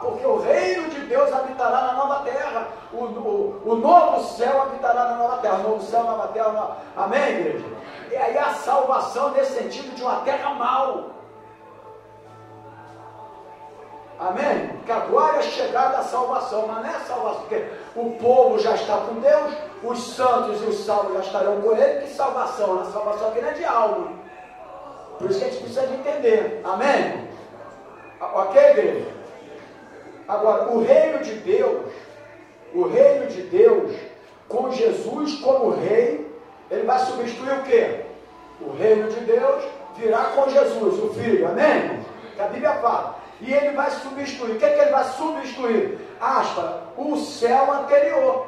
porque o reino de Deus habitará na nova terra, o novo céu habitará na nova terra, novo céu, nova terra, amém, igreja? E aí a salvação nesse sentido de uma terra mal, amém? Porque agora é chegada a salvação, mas não é salvação, porque o povo já está com Deus, os santos e os salvos já estarão com Ele. Que salvação? A salvação aqui não é de alma. Por isso que a gente precisa de entender. Amém? Ok, igreja? Agora, o reino de Deus, com Jesus como rei, ele vai substituir o quê? O reino de Deus virá com Jesus, o Filho. Amém? Que a Bíblia fala. E ele vai substituir. O que é que ele vai substituir? O céu anterior.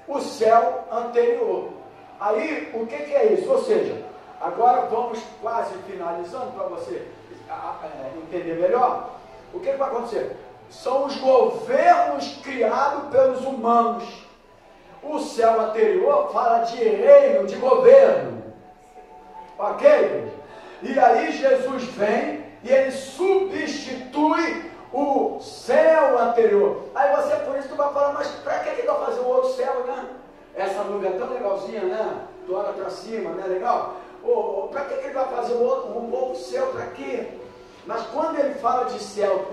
O céu anterior. Aí, o que é isso? Ou seja, agora vamos quase finalizando para você entender melhor. O que vai acontecer? São os governos criados pelos humanos. O céu anterior fala de reino, de governo. Ok? E aí Jesus vem e ele substitui o céu anterior. Aí você, por isso, tu vai falar: mas para que ele vai fazer o outro céu, né? Essa nuvem é tão legalzinha, né? Tu olha para cima, né? Legal? Para que ele vai fazer um novo céu? Para quê? Mas quando ele fala de céu,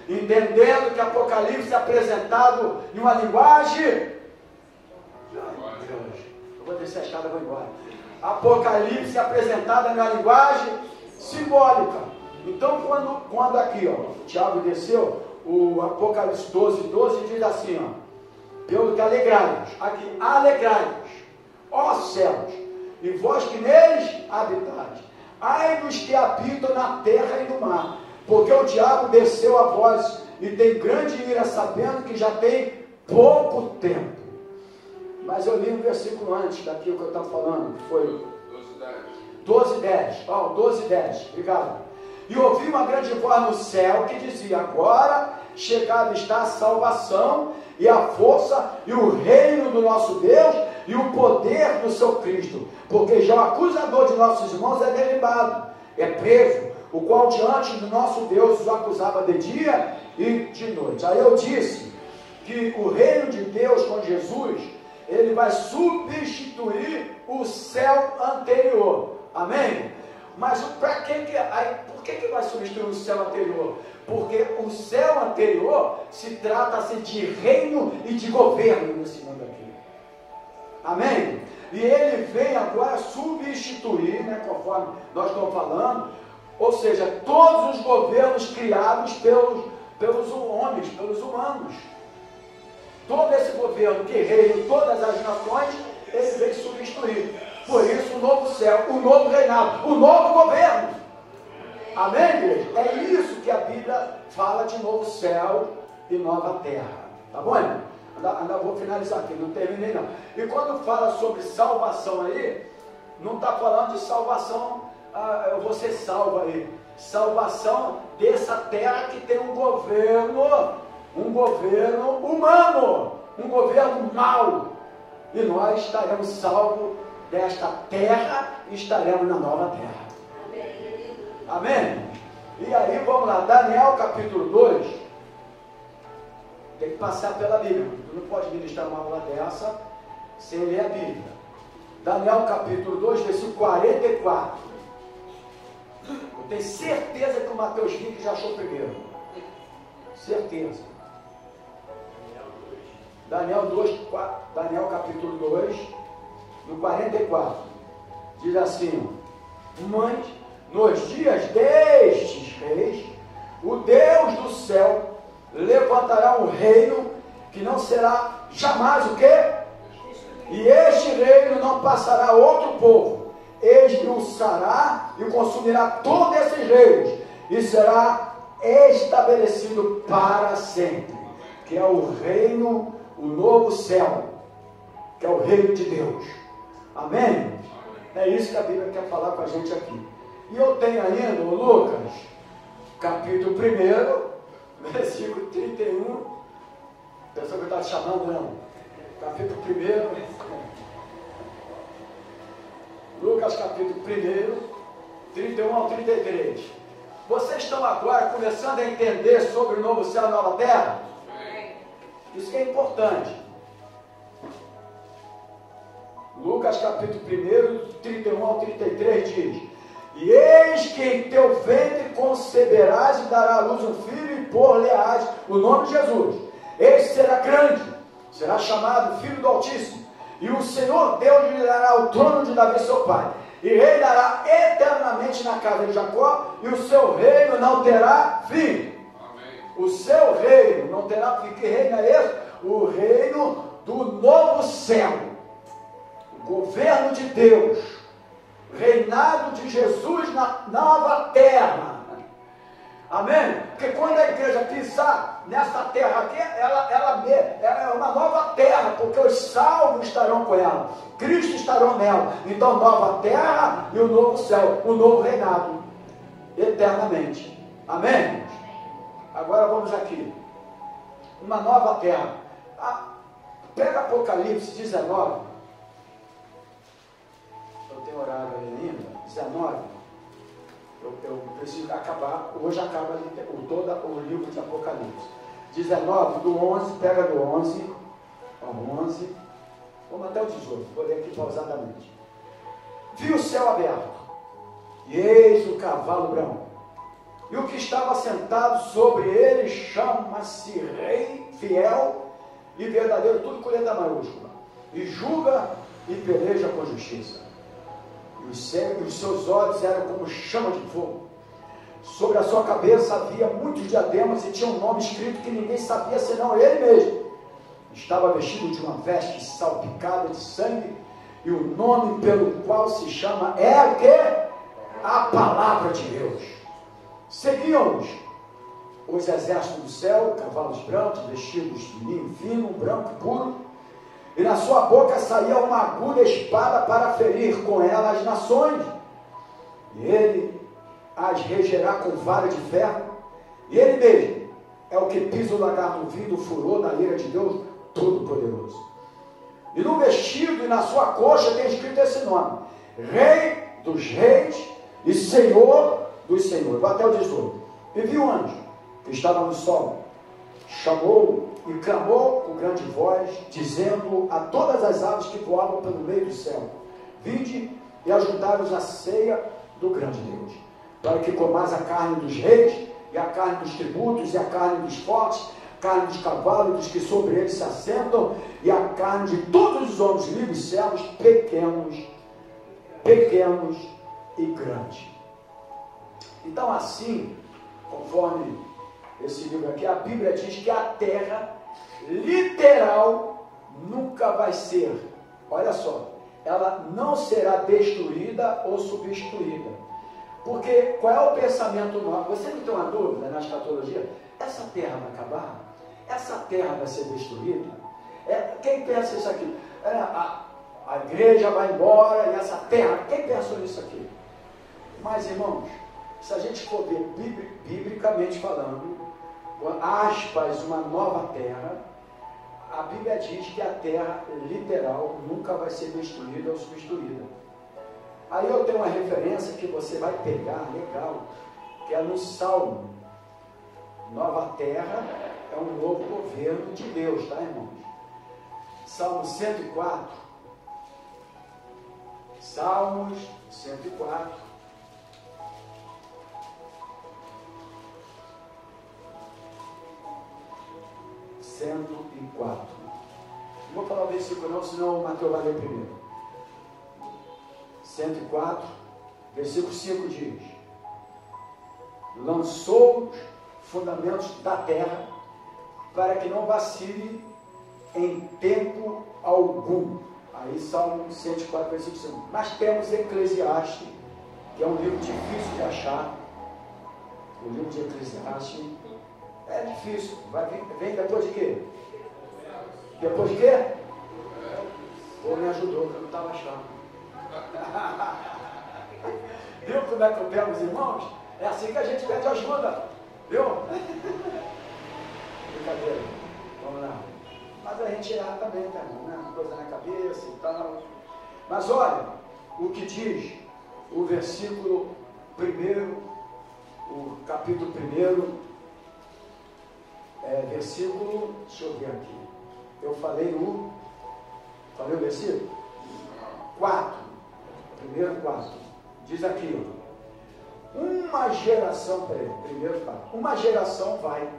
entendendo que Apocalipse é apresentado em uma linguagem. Eu vou descer a escada e vou embora. Apocalipse é apresentado em uma linguagem simbólica. Então, quando aqui, ó, Tiago desceu, o Apocalipse 12 diz assim, ó: pelo que alegrai-vos, aqui, alegrai-vos, ó céus, e vós que neles habitais, ai dos que habitam na terra e no mar, porque o diabo desceu a vós e tem grande ira, sabendo que já tem pouco tempo. Mas eu li um versículo antes daquilo que eu estava falando, que foi 12:10. 12:10, obrigado. E ouvi uma grande voz no céu que dizia: agora chegada está a salvação e a força e o reino do nosso Deus e o poder do seu Cristo, porque já o acusador de nossos irmãos é derribado, é preso, o qual diante do nosso Deus os acusava de dia e de noite. Aí eu disse que o reino de Deus com Jesus, ele vai substituir o céu anterior. Amém? Mas para que por que vai substituir o céu anterior? Porque o céu anterior se trata-se de reino e de governo nesse mundo aqui. Amém? E ele vem agora substituir, né, conforme nós estamos falando, ou seja, todos os governos criados pelos homens, pelos humanos. Todo esse governo que reina em todas as nações, ele vem substituir. Por isso, o novo céu, o novo reinado, o novo governo. Amém, igreja? É isso que a Bíblia fala de novo céu e nova terra. Tá bom, irmão? Ainda vou finalizar aqui, não terminei não. E quando fala sobre salvação aí, não está falando de salvação, eu vou ser salvo aí. Salvação dessa terra que tem um governo humano, um governo mau. E nós estaremos salvos desta terra e estaremos na nova terra. Amém? E aí vamos lá, Daniel capítulo 2. Tem que passar pela Bíblia. Tu não pode ministrar uma aula dessa sem ler a Bíblia. Daniel capítulo 2, versículo 44. Eu tenho certeza que o Mateus Henrique já achou primeiro. Certeza. Daniel capítulo 2, no 44. Diz assim: mas nos dias destes reis, o Deus do céu levantará um reino que não será jamais o quê? E este reino não passará a outro povo. Esmiuçará e consumirá todos esses reinos, e será estabelecido para sempre, que é o reino, o novo céu, que é o reino de Deus. Amém? É isso que a Bíblia quer falar com a gente aqui. E eu tenho ainda o Lucas, capítulo 1, versículo 31. Pessoa que está te chamando, não. Capítulo 1. Lucas capítulo 1, 31 ao 33. Vocês estão agora começando a entender sobre o novo céu e a nova terra? Isso que é importante. Lucas capítulo 1, 31 ao 33 diz: e eis que em teu ventre conceberás e dará à luz um filho, e pôr-lhe-ás o nome de Jesus. Este será grande, será chamado Filho do Altíssimo, e o Senhor Deus lhe dará o trono de Davi seu pai, e reinará eternamente na casa de Jacó, e o seu reino não terá fim. Amém. O seu reino não terá fim. Que reino é esse? O reino do novo céu, o governo de Deus, reinado de Jesus na nova terra. Amém? Porque quando a igreja pisar nessa terra aqui, ela é uma nova terra, porque os salvos estarão com ela, Cristo estará nela. Então, nova terra e o novo céu, o novo reinado, eternamente. Amém? Agora vamos aqui. Uma nova terra. Pega Apocalipse 19. Eu tenho horário aí ainda. 19. Eu preciso acabar. Hoje acaba todo o livro de Apocalipse. 19, do 11, pega do 11 ao 11. Vamos até o 18. Vou ler aqui pausadamente. Vi o céu aberto, e eis o cavalo branco, e o que estava sentado sobre ele chama-se Rei, fiel e verdadeiro, tudo com letra maiúscula, e julga e peleja com justiça. E os seus olhos eram como chama de fogo. Sobre a sua cabeça havia muitos diademas, e tinha um nome escrito que ninguém sabia senão ele mesmo. Estava vestido de uma veste salpicada de sangue, e o nome pelo qual se chama é o quê? A palavra de Deus. Seguiam-os os exércitos do céu, cavalos brancos, vestidos de linho fino, branco puro, e na sua boca saía uma aguda espada para ferir com ela as nações, e ele as regerá com vara de ferro, e ele mesmo é o que pisa o lagar do vinho do furor da ira de Deus Todo-Poderoso. E no vestido e na sua coxa tem escrito esse nome: Rei dos Reis e Senhor dos Senhores. Vai até o 18. E viu um anjo que estava no sol, chamou e clamou com grande voz, dizendo a todas as aves que voavam pelo meio do céu: vinde e ajuntai-vos à ceia do grande Deus. Para que comais a carne dos reis, e a carne dos tributos, e a carne dos fortes, a carne dos cavalos, dos que sobre eles se assentam, e a carne de todos os homens livres, servos, pequenos e grandes. Então, assim, conforme esse livro aqui, a Bíblia diz que a terra literal nunca vai ser, olha só, ela não será destruída ou substituída. Porque qual é o pensamento nosso? Você não tem uma dúvida na escatologia? Essa terra vai acabar? Essa terra vai ser destruída? Quem pensa isso aqui? A igreja vai embora e essa terra, quem pensou nisso aqui? Mas, irmãos, se a gente for ver biblicamente falando, aspas, uma nova terra, a Bíblia diz que a terra literal nunca vai ser destruída ou substituída. Aí eu tenho uma referência que você vai pegar, legal, que é no Salmo. Nova terra é um novo governo de Deus, tá, irmãos? Salmo 104. Salmos 104. Não vou falar o versículo não, senão o Mateus vai ler primeiro. 104, versículo 5 diz: lançou os fundamentos da terra para que não vacile em tempo algum. Aí Salmo 104, versículo 5. Mas temos Eclesiastes, que é um livro difícil de achar. O livro de Eclesiastes é difícil. Vem depois de quê? Depois de quê? Pô, me ajudou, que eu não estava achando. Viu como é que eu pego os irmãos? É assim que a gente pede ajuda. Viu? Brincadeira. Vamos lá. Mas a gente erra também, tá, irmão? Né? Uma coisa na cabeça e tal. Mas olha, o que diz o versículo 1, o capítulo 1, versículo, deixa eu ver aqui. Eu falei o versículo? 4. Primeiro 4. Diz aqui, uma geração, primeiro 4. Uma geração vai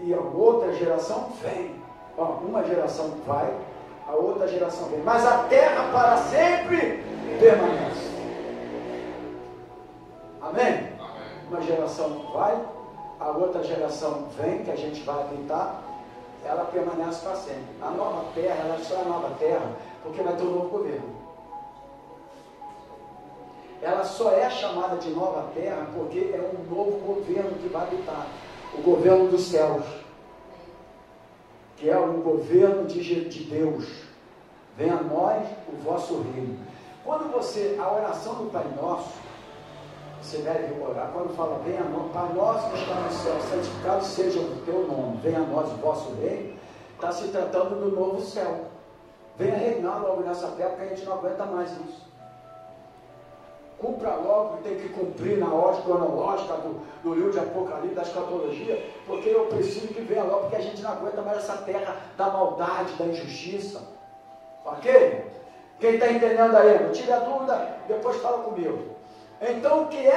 e a outra geração vem. Uma geração vai, a outra geração vem. Mas a terra para sempre permanece. Amém? Uma geração vai, a outra geração vem, que a gente vai habitar, ela permanece para sempre. A nova terra, ela só é a nova terra porque vai ter um novo governo. Ela só é chamada de nova terra porque é um novo governo que vai habitar. O governo dos céus, que é o governo de Deus. Venha a nós o vosso reino. Quando a oração do Pai Nosso, você deve orar, quando fala, venha a nós, Pai Nosso que está no céu, santificado seja o teu nome, venha a nós o vosso reino, está se tratando do novo céu. Venha reinar logo nessa terra, porque a gente não aguenta mais isso. Cumpra logo, tem que cumprir na ordem cronológica do livro de Apocalipse, da escatologia, porque eu preciso que venha logo, porque a gente não aguenta mais essa terra da maldade, da injustiça. Ok? Quem está entendendo aí? Não tiver dúvida, depois fala comigo. Então, o que é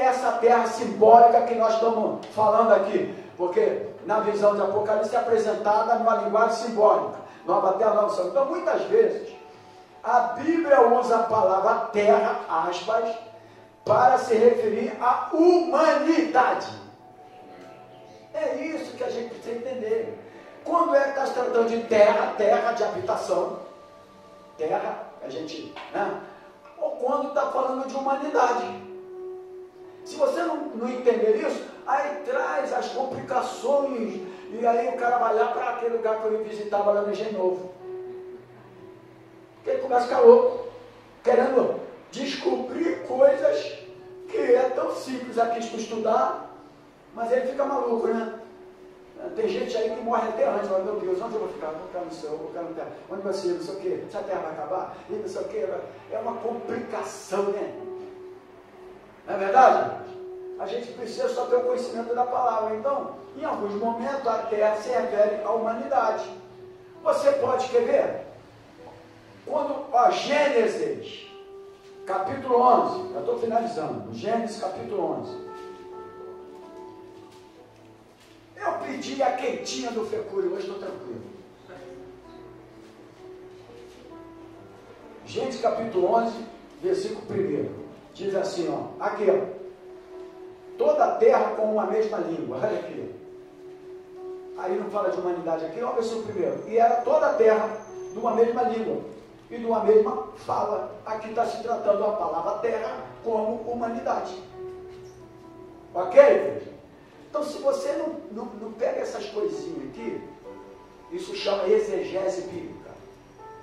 essa terra simbólica que nós estamos falando aqui? Porque na visão de Apocalipse é apresentada numa linguagem simbólica. Nova terra, nova céu. Então, muitas vezes, a Bíblia usa a palavra terra, aspas, para se referir à humanidade. É isso que a gente precisa entender. Quando é que está se tratando de terra, terra de habitação, terra, a gente, né? Ou quando está falando de humanidade. Se você não entender isso, aí traz as complicações, e aí o cara vai lá para aquele lugar que eu visitava lá no Engenho Novo. Ele começa a ficar louco, querendo descobrir coisas que é tão simples aqui para estudar, mas ele fica maluco, né? Tem gente aí que morre até antes, fala, meu Deus, onde eu vou ficar? Eu vou ficar no céu, eu vou ficar no terra. Onde vai ser? Não sei o quê. Se a terra vai acabar? E não sei o quê. É uma complicação, né? Não é verdade? A gente precisa só ter o conhecimento da palavra. Então, em alguns momentos, a terra se refere à humanidade. Você pode, quer ver? Quando, Gênesis, capítulo 11, já estou finalizando, Gênesis capítulo 11. Eu pedi a quentinha do Fecuri, hoje estou tranquilo. Gênesis capítulo 11, versículo 1, diz assim, ó, aqui, ó, toda a terra com uma mesma língua, olha aqui. Aí não fala de humanidade aqui, olha o versículo 1, e era toda a terra de uma mesma língua e de uma mesma fala. Aqui está se tratando a palavra terra como humanidade. Ok? Então, se você não pega essas coisinhas aqui, isso chama exegese bíblica,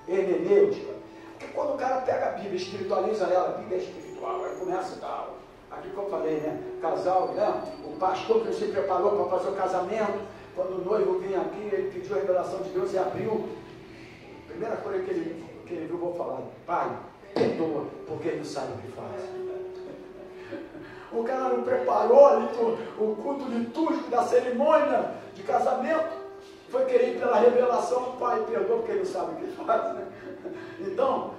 hermenêutica. Porque quando o cara pega a Bíblia, espiritualiza ela, a Bíblia é espiritual, aí começa a dar, aqui que eu falei, né? Casal, né? O pastor que se preparou para fazer o casamento, quando o noivo vinha aqui, ele pediu a revelação de Deus e abriu. A primeira coisa que ele viu, vou falar, pai, perdoa, porque ele não sabe o que faz. O cara não preparou ali o culto litúrgico da cerimônia de casamento, foi querer ir pela revelação, pai, perdoa, porque ele não sabe o que faz, né? Então,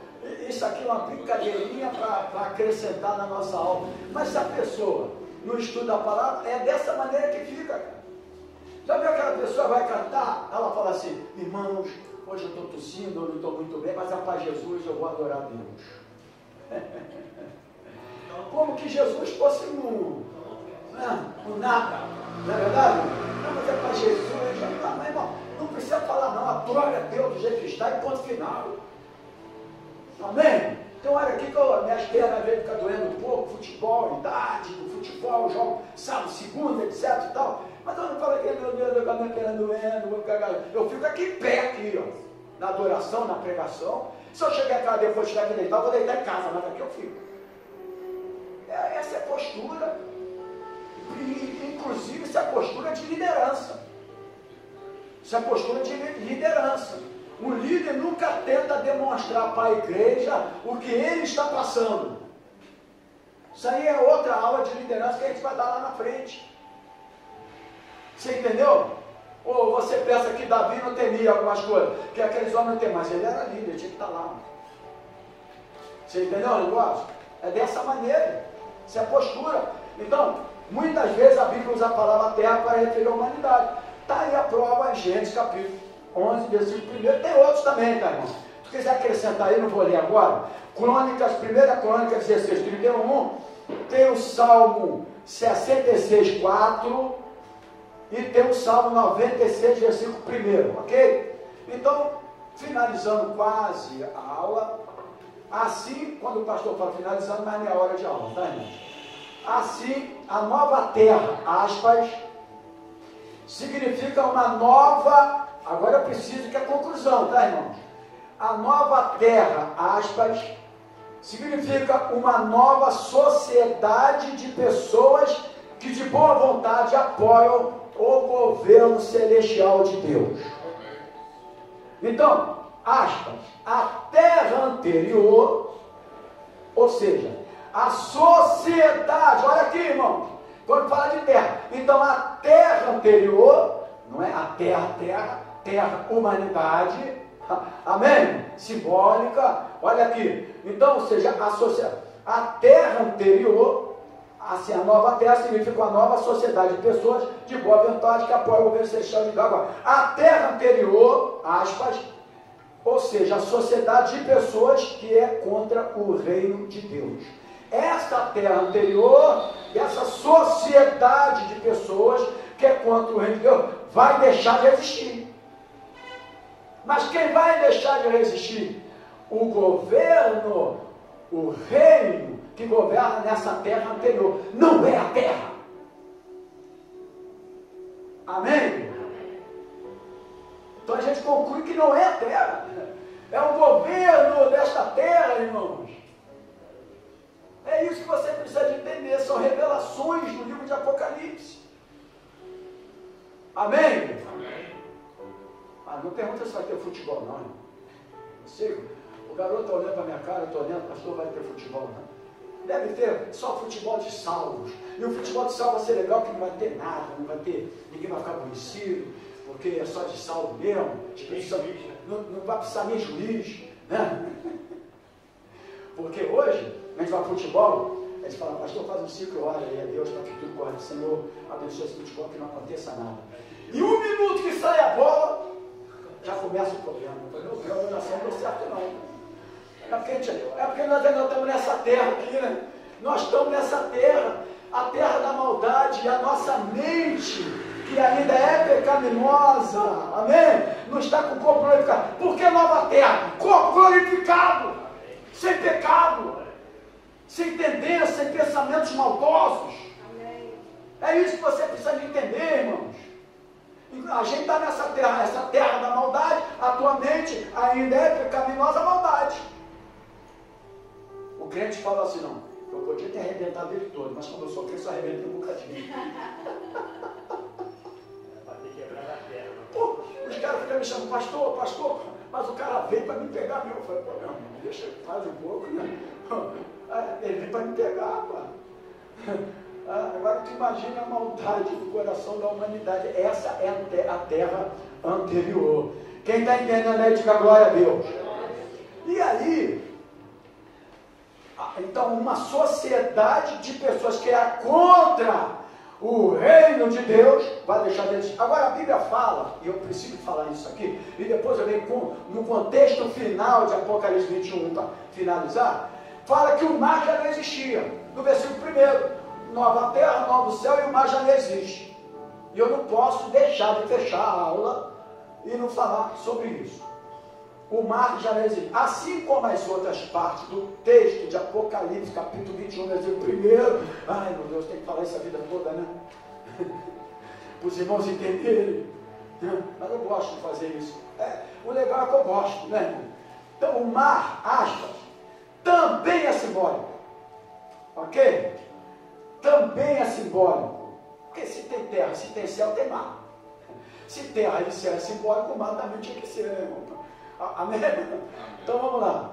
isso aqui é uma brincadeirinha para acrescentar na nossa alma. Mas se a pessoa não estuda a palavra, é dessa maneira que fica, cara. Já viu aquela pessoa vai cantar, ela fala assim, irmãos, hoje eu estou tossindo, eu não estou muito bem, mas a paz de Jesus eu vou adorar a Deus. Como que Jesus fosse um nada, não é verdade? Não, mas é para Jesus, já está, mas irmão, não precisa falar não, adora a Deus do jeito que está e ponto final. Amém? Então olha aqui que minhas pernas vezes ficam doendo um pouco, futebol, idade, do futebol, jogo sábado, segunda, etc e tal. Mas eu não falo que, meu Deus, eu minha perna doendo, vou ficar. Eu fico aqui em pé, aqui, ó, na adoração, na pregação. Se eu chegar em casa depois chegar aqui deitar, eu vou deitar em casa, mas aqui eu fico. Essa é a postura. E, inclusive, isso é a postura de liderança. Isso é a postura de liderança. Um líder nunca tenta demonstrar para a igreja o que ele está passando. Isso aí é outra aula de liderança que a gente vai dar lá na frente. Você entendeu? Ou você pensa que Davi não temia algumas coisas, que aqueles homens não temem, mas ele era líder, tinha que estar lá. Você entendeu o negócio? É dessa maneira. Isso é postura. Então, muitas vezes a Bíblia usa a palavra terra para referir a humanidade. Está aí a prova em Gênesis capítulo 11, versículo 1. Tem outros também, tá, irmão? Se tu quiser acrescentar aí, não vou ler agora. Crônicas, 1 Crônicas 16, 31. Tem o Salmo 66, 4. E tem o Salmo 96, versículo 1. Ok? Então, finalizando quase a aula. Assim, quando o pastor fala finalizando, mas não é hora de aula, tá, irmão? Assim, a nova terra, aspas, significa uma nova, agora eu preciso que a conclusão, tá, irmãos? A nova terra, aspas, significa uma nova sociedade de pessoas que de boa vontade apoiam o governo celestial de Deus. Então, aspas, a terra anterior, ou seja, a sociedade, olha aqui, irmão, quando fala de terra, então a terra anterior, não é a terra, humanidade, amém? Simbólica, olha aqui, então, ou seja, a terra anterior, assim, a nova terra significa uma nova sociedade de pessoas de boa vontade que apoiam o governo celestial de Deus. Agora, a terra anterior, aspas, ou seja, a sociedade de pessoas que é contra o reino de Deus. Essa terra anterior, essa sociedade de pessoas que é contra o reino de Deus, vai deixar de existir. Mas quem vai deixar de existir? O governo, o reino que governa nessa terra anterior. Não é a terra. Amém? Então a gente conclui que não é a terra. É o governo desta terra, irmãos. É isso que você precisa de entender. São revelações do livro de Apocalipse. Amém? Amém. Não pergunta se vai ter futebol, não. Eu sei, o garoto está olhando para a minha cara, eu estou olhando, pastor, vai ter futebol, não. Deve ter só futebol de salvos. E o futebol de salvos vai ser legal, que não vai ter nada, não vai ter, ninguém vai ficar conhecido, porque é só de salvo mesmo. Não vai precisar nem juiz, né? Porque hoje, jogam futebol, eles falam, pastor, faz um ciclo, olha aí a Deus para que tudo corra. Senhor, abençoe esse futebol, que não aconteça nada. E 1 minuto que sai a bola, já começa o problema. Meu Deus, a oração não deu certo não. É porque nós ainda estamos nessa terra aqui, né? Nós estamos nessa terra, a terra da maldade, e a nossa mente, que ainda é pecaminosa, amém? Não está com o corpo glorificado. Por que nova terra? Corpo glorificado, sem pecado, sem tendência, sem pensamentos maldosos. É isso que você precisa de entender, irmãos. A gente está nessa terra, essa terra da maldade, a tua mente ainda é pecaminosa a maldade. O crente fala assim, não, eu podia ter arrebentado ele todo, mas como eu sou crente, eu arrebentei um bocadinho. Pô, os caras ficam me chamando, pastor, pastor, mas o cara veio para me pegar, meu. Eu falei, pô, não, deixa quase um pouco, né? Ele veio para me pegar, pá. Agora tu imagina a maldade do coração da humanidade. Essa é a terra anterior. Quem está entendendo aí, diga glória a Deus. E aí, então uma sociedade de pessoas que é contra o reino de Deus vai deixar deles. Agora a Bíblia fala, e eu preciso falar isso aqui, e depois eu venho no contexto final de Apocalipse 21 para finalizar, fala que o mar já não existia. No versículo 1, nova terra, novo céu, e o mar já não existe. E eu não posso deixar de fechar a aula e não falar sobre isso. O mar já não existe. Assim como as outras partes do texto de Apocalipse, capítulo 21, versículo 1. Ai, meu Deus, tem que falar isso a vida toda, né? Para os irmãos entenderem. Mas eu gosto de fazer isso. O legal é que eu gosto, né? Então, o mar, aspas, também é simbólico. Ok? Também é simbólico. Porque se tem terra, se tem céu, tem mar. Se terra e céu é simbólico, o mar também tinha que ser, né, irmão? Amém? Então vamos lá.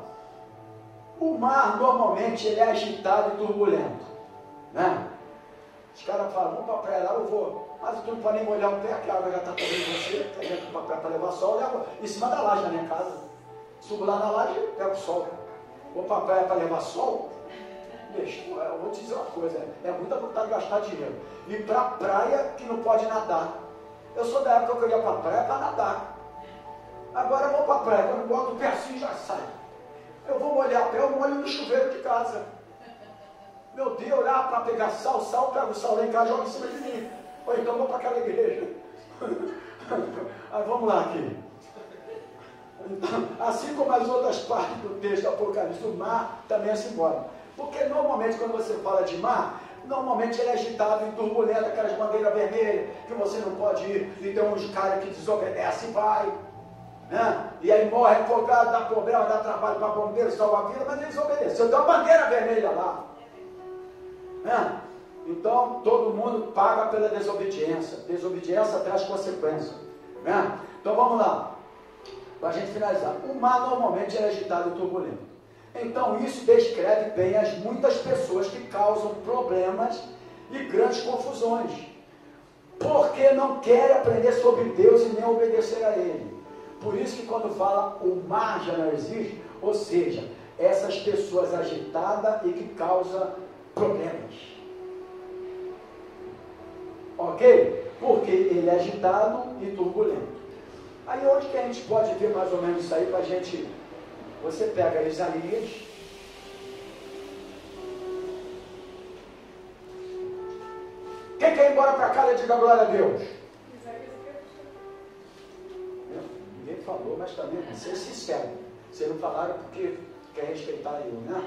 O mar normalmente ele é agitado e turbulento, né? Os caras falam, vamos para a praia lá, eu vou. Mas tu não pode nem molhar o pé, que a água já está tomando você, tá dentro para a praia para levar sol, eu levo em cima da laje da minha casa. Subo lá na laje e pego o sol. Vou para a praia para levar sol. Bicho, eu vou te dizer uma coisa, é muita vontade de gastar dinheiro. Ir para a praia que não pode nadar. Eu sou da época que eu ia para a praia para nadar. Agora eu vou para a praia, quando eu boto o pé assim já sai. Eu vou molhar o pé, eu molho no chuveiro de casa. Meu Deus, olhar para pegar sal, pego o sal lá em casa e jogo em cima de mim. Ou então vou para aquela igreja. Aí vamos lá aqui. Então, assim como as outras partes do texto do Apocalipse, o mar também é simbólico. Porque normalmente quando você fala de mar, normalmente ele é agitado e turbulento, aquelas bandeiras vermelhas, que você não pode ir, e tem uns caras que desobedecem e vai. Né? E aí morre afogado, dá problema, dá trabalho para bombeiro, salva a vida, mas eles obedecem. Tem uma bandeira vermelha lá. Né? Então todo mundo paga pela desobediência. Desobediência traz consequências. Né? Então vamos lá, para a gente finalizar. O mar normalmente é agitado e turbulento. Então isso descreve bem as muitas pessoas que causam problemas e grandes confusões, porque não querem aprender sobre Deus e nem obedecer a Ele. Por isso que quando fala o mar já não existe, ou seja, essas pessoas agitadas e que causam problemas. Ok? Porque ele é agitado e turbulento. Aí onde que a gente pode ver mais ou menos isso aí para a gente... Você pega Isaías, quem quer ir embora para casa e diga glória a Deus? Ninguém falou, mas também ser sincero. Vocês não falaram porque quer respeitar eu, né?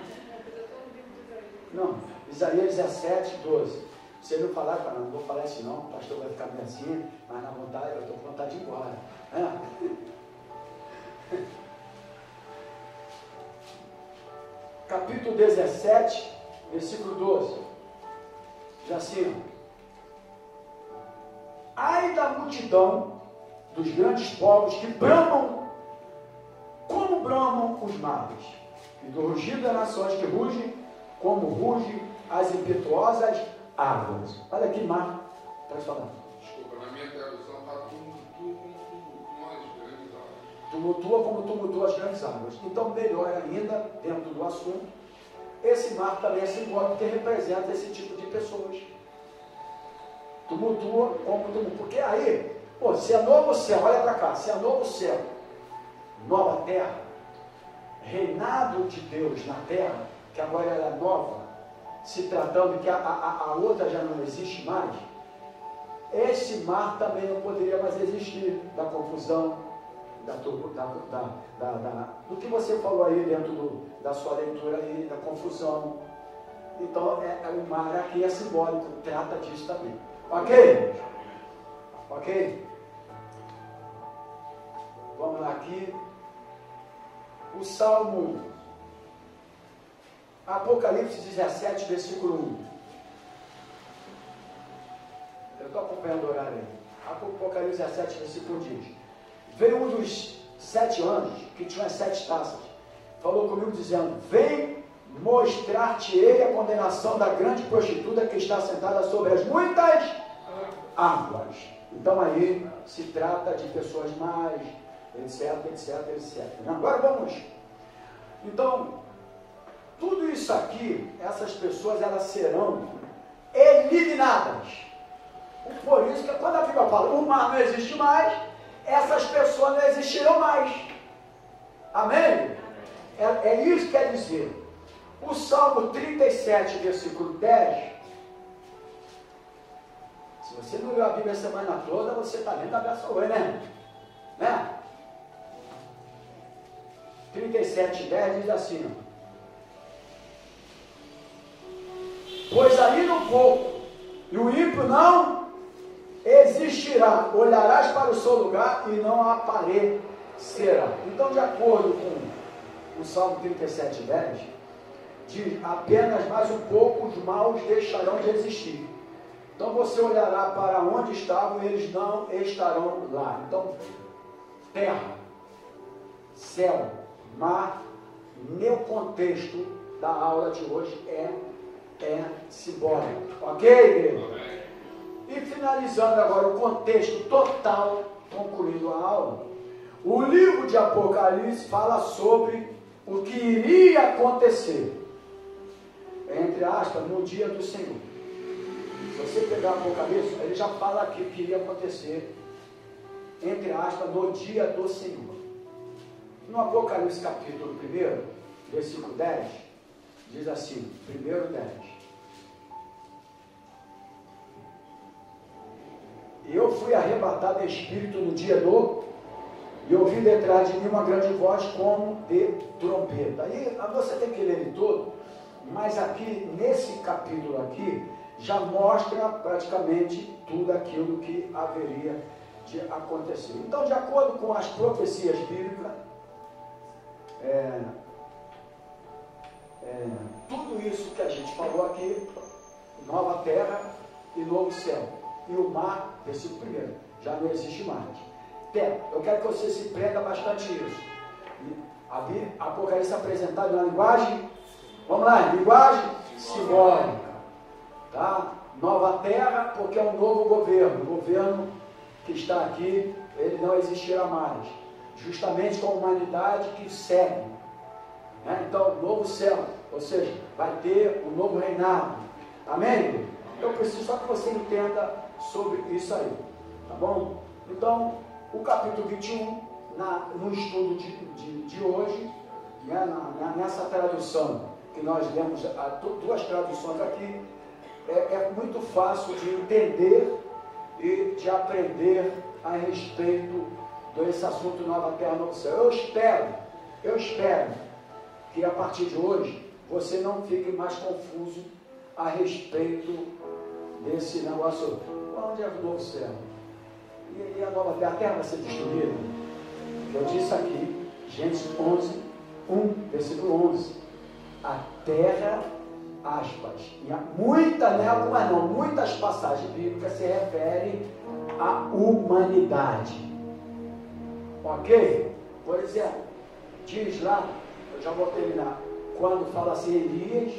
Não, Isaías 17, 12. Vocês não falaram, não vou falar isso não, o pastor vai ficar meio assim, mas na vontade, eu estou com vontade de ir embora. Né? Capítulo 17, versículo 12. Diz assim: ai da multidão dos grandes povos que bramam, como bramam os mares, e do rugido das nações que rugem, como rugem as impetuosas águas. Olha aqui, mar, pode falar. Desculpa, na minha tradução está tumultua as grandes águas. Tumultua como tumultua as grandes águas. Então, melhor ainda, dentro do assunto, esse mar também é simbólico, que representa esse tipo de pessoas. Tumultua como tumultua. Porque aí, pô, se é novo céu, olha para cá, se é novo céu, nova terra, reinado de Deus na terra, que agora ela é nova, se tratando que a outra já não existe mais, esse mar também não poderia mais existir, da confusão, do que você falou aí dentro da sua leitura aí, da confusão. Então, o mar aqui é simbólico, trata disso também. Ok? Ok? Vamos lá aqui. O Salmo, Apocalipse 17, versículo 1. Eu estou acompanhando o horário aí. Apocalipse 17, versículo 1 diz: veio um dos 7 anjos, que tinha as 7 taças, falou comigo dizendo: vem mostrar-te-ei a condenação da grande prostituta que está sentada sobre as muitas águas. Então aí se trata de pessoas mais, etc, etc, etc. Agora vamos. Então, tudo isso aqui, essas pessoas, elas serão eliminadas. Por isso que quando a Bíblia fala o mar não existe mais, essas pessoas não existirão mais. Amém? É isso que quer dizer. O Salmo 37, versículo 10. Se você não leu a Bíblia a semana toda, você está lendo a Bíblia hoje, né? 37, 10 diz assim: pois ali no pouco, e o ímpio não existirá, olharás para o seu lugar e não aparecerá. Então, de acordo com o Salmo 37, 10, diz: apenas mais um pouco os maus deixarão de existir. Então você olhará para onde estavam e eles não estarão lá. Então, terra, céu, mar, meu contexto da aula de hoje é simbólico. Ok, igreja? E finalizando agora o contexto total, concluindo a aula, o livro de Apocalipse fala sobre o que iria acontecer, entre aspas, no dia do Senhor. Se você pegar Apocalipse, ele já fala aqui o que iria acontecer, entre aspas, no dia do Senhor. No Apocalipse capítulo 1, versículo 10, diz assim, 1:10. E eu fui arrebatado em espírito no dia e ouvi detrás de mim uma grande voz como de trombeta. Aí você tem que ler ele todo, mas aqui, nesse capítulo aqui, já mostra praticamente tudo aquilo que haveria de acontecer. Então, de acordo com as profecias bíblicas, tudo isso que a gente falou aqui, nova terra e novo céu, e o mar, versículo 1, já não existe mais. Eu quero que você se prenda bastante isso. A Apocalipse apresentado na linguagem, vamos lá, linguagem simbólica, tá? Nova terra, porque é um novo governo, o governo que está aqui, ele não existirá mais, justamente com a humanidade que segue, né? Então, novo céu, ou seja, vai ter um novo reinado. Amém? Eu preciso só que você entenda sobre isso aí, tá bom? Então, o capítulo 21, no estudo de hoje, né, nessa tradução que nós lemos, duas traduções aqui, é muito fácil de entender e de aprender a respeito desse assunto Nova Terra, Novo Céu. Eu espero que a partir de hoje você não fique mais confuso a respeito desse negócio. Onde é o Novo Céu? E a Nova Terra? A Terra vai ser destruída? Eu disse aqui, Gênesis 11, 1, versículo 11. A terra, aspas, e muitas passagens bíblicas se referem à humanidade. Ok? Por exemplo, diz lá, eu já vou terminar, quando fala assim, Elias,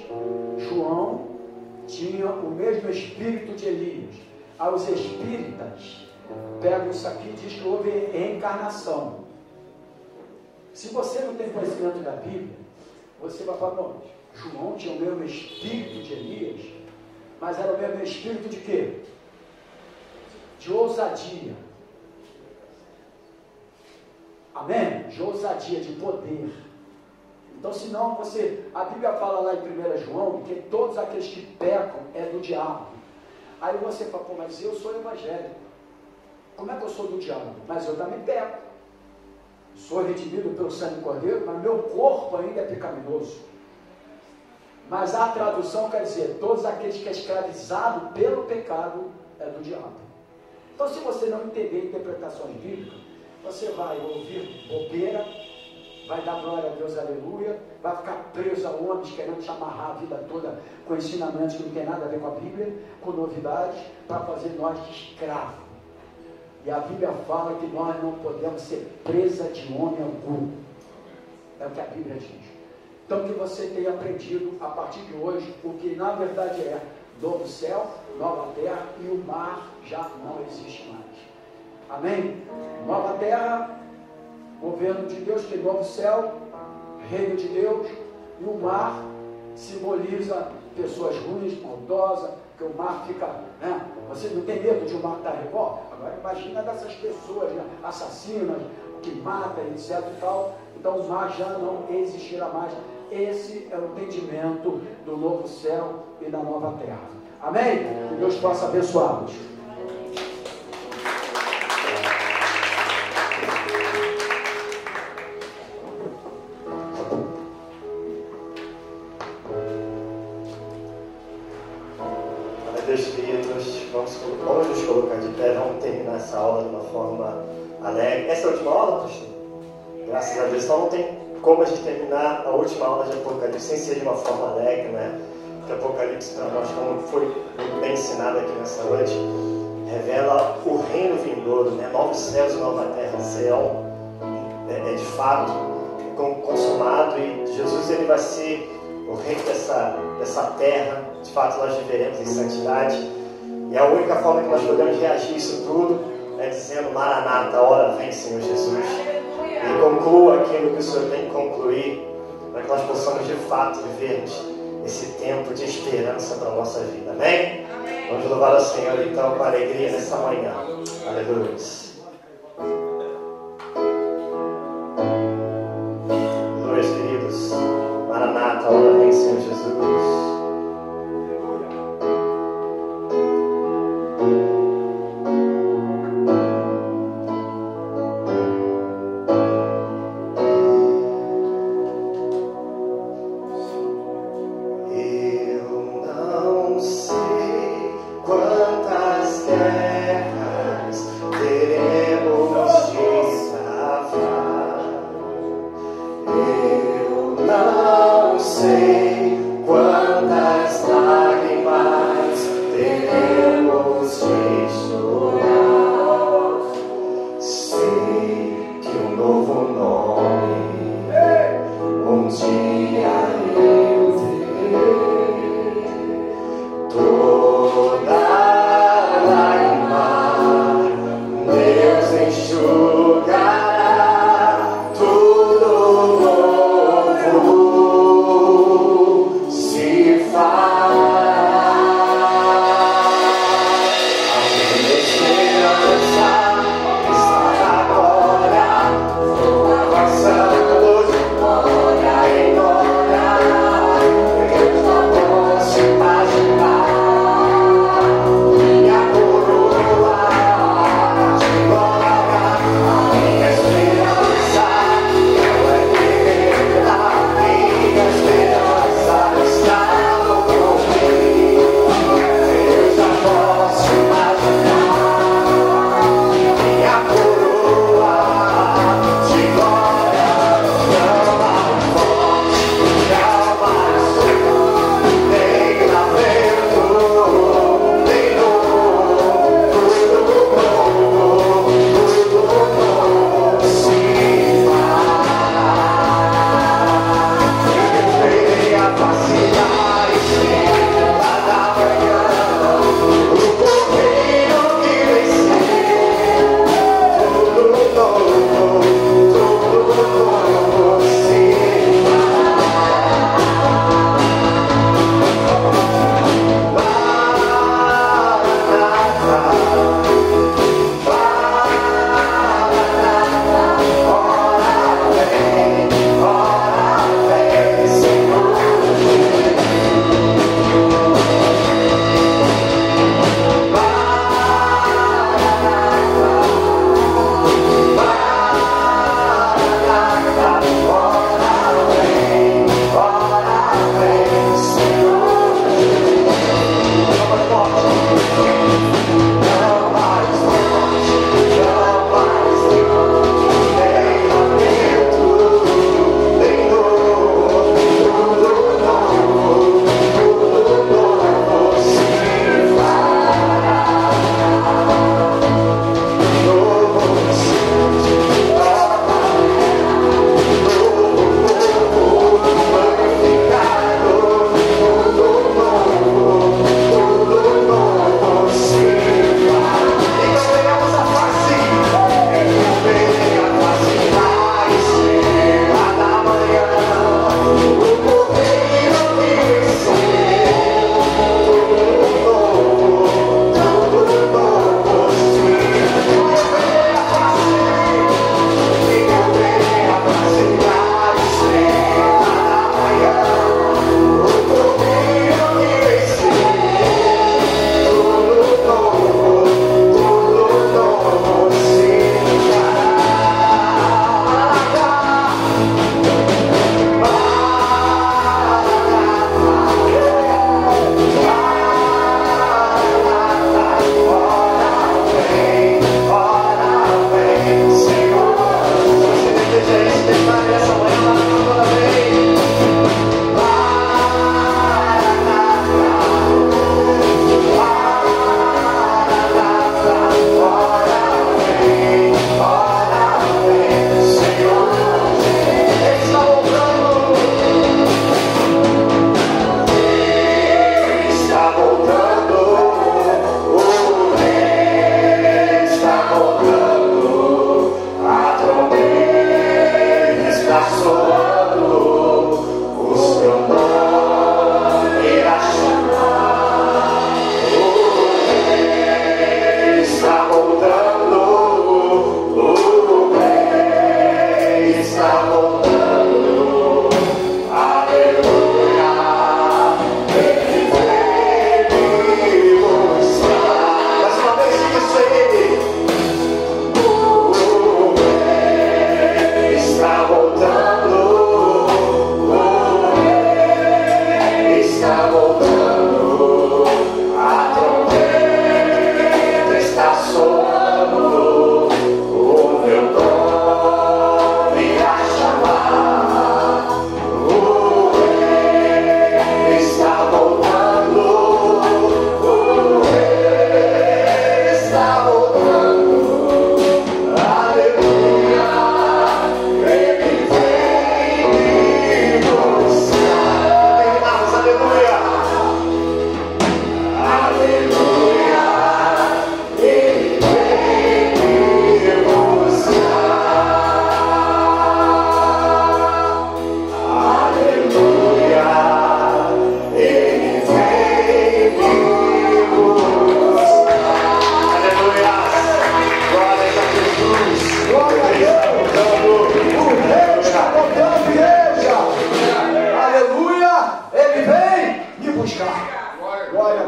João tinha o mesmo espírito de Elias. Aos espíritas, pegam isso aqui e diz que houve reencarnação. Se você não tem conhecimento da Bíblia, você vai falar, não, João tinha o mesmo espírito de Elias, mas era o mesmo espírito de quê? De ousadia. Amém? De ousadia, de poder. Então, senão a Bíblia fala lá em 1 João que todos aqueles que pecam é do diabo. Aí você fala, pô, mas eu sou evangélico. Como é que eu sou do diabo? Mas eu também peco. Sou redimido pelo sangue do Cordeiro, mas meu corpo ainda é pecaminoso. Mas a tradução quer dizer, todos aqueles que é escravizado pelo pecado é do diabo. Então, se você não entender interpretações bíblicas, você vai ouvir bobeira, vai dar glória a Deus, aleluia, vai ficar preso a homens querendo te amarrar a vida toda com ensinamentos que não tem nada a ver com a Bíblia, com novidades, para fazer nós de escravos. E a Bíblia fala que nós não podemos ser presa de homem algum. É o que a Bíblia diz. Então, que você tenha aprendido a partir de hoje o que na verdade é novo céu, nova terra, e o mar já não existe mais. Amém? Nova terra, governo de Deus, que é novo céu, reino de Deus, e o mar simboliza pessoas ruins, maldosas, que o mar fica, né? Você não tem medo de o mar estar revolto? Agora imagina dessas pessoas, né? Assassinas, que matam, etc e tal. Então o mar já não existirá mais. Esse é o entendimento do novo céu e da nova terra. Amém? Que Deus possa abençoá-los. Meus queridos, vamos nos colocar de pé, vamos terminar essa aula de uma forma alegre. Essa é a última aula, pastor? Graças a Deus. Então não tem como a gente terminar a última aula de Apocalipse sem ser de uma forma alegre, né? Porque Apocalipse para nós, como foi muito bem ensinado aqui nessa noite, revela o reino vindouro, né? Novos céus e nova terra. Céu é de fato consumado, e Jesus ele vai ser o rei dessa terra. De fato nós viveremos em santidade, e a única forma que nós podemos reagir a isso tudo é dizendo: Maranata, hora vem, Senhor Jesus, e conclua aquilo que o Senhor tem que concluir, para que nós possamos de fato vivermos esse tempo de esperança para a nossa vida. Amém? Vamos louvar ao Senhor então com alegria nessa manhã. Aleluia. Aleluia, queridos. Maranata, hora vem, Senhor Jesus. Quantas guerras teremos?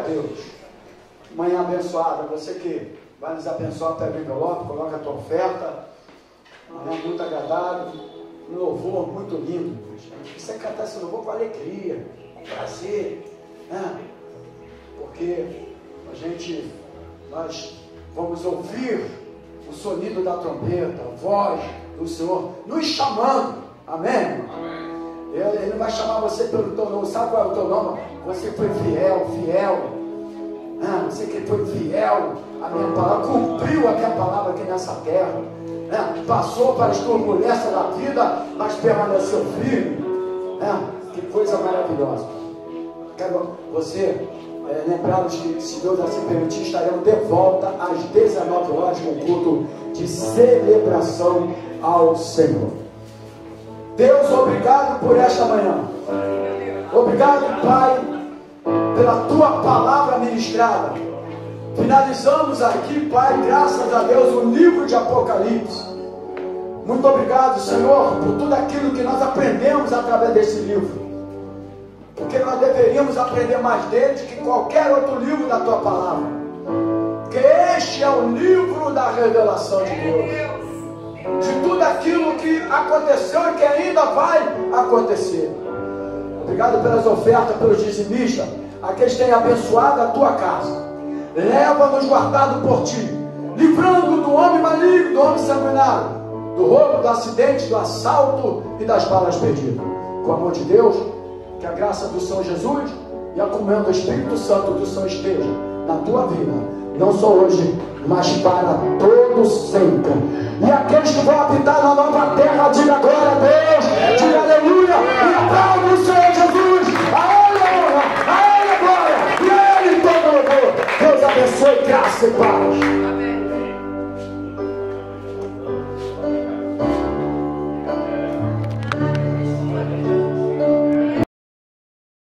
Deus. Manhã abençoada. Você que vai nos abençoar, pega o envelope, coloca a tua oferta. Manhã muito agradável. Um louvor muito lindo. Você cantar esse louvor com alegria, com prazer, né? Porque nós vamos ouvir o sonido da trombeta, a voz do Senhor nos chamando. Amém? Ele não vai chamar você pelo teu nome. Sabe qual é o teu nome? Você foi fiel. Você que foi fiel à minha palavra, cumpriu a minha palavra aqui nessa terra. Passou para as turbulências da vida, mas permaneceu firme. Que coisa maravilhosa. Quero você lembrá-los que, se Deus assim permitir, estaremos de volta às 19 horas com o culto de celebração ao Senhor. Deus, obrigado por esta manhã. Obrigado, Pai, pela tua palavra ministrada. Finalizamos aqui, Pai, graças a Deus, o livro de Apocalipse. Muito obrigado, Senhor, por tudo aquilo que nós aprendemos através desse livro. Porque nós deveríamos aprender mais dele do que qualquer outro livro da tua palavra. Porque este é o livro da revelação de Deus. De tudo aquilo que aconteceu e que ainda vai acontecer. Obrigado pelas ofertas, pelos dizimistas. Aqueles que têm abençoado a tua casa. Leva-nos guardado por ti, livrando do homem maligno, do homem sanguinário, do roubo, do acidente, do assalto e das balas perdidas. Com o amor de Deus, que a graça do Senhor Jesus e a comunhão do Espírito Santo do Senhor esteja na tua vida, não só hoje, mas para todo sempre. E aqueles que vão habitar na nova terra, diga glória a Deus, diga aleluia, e aplauda.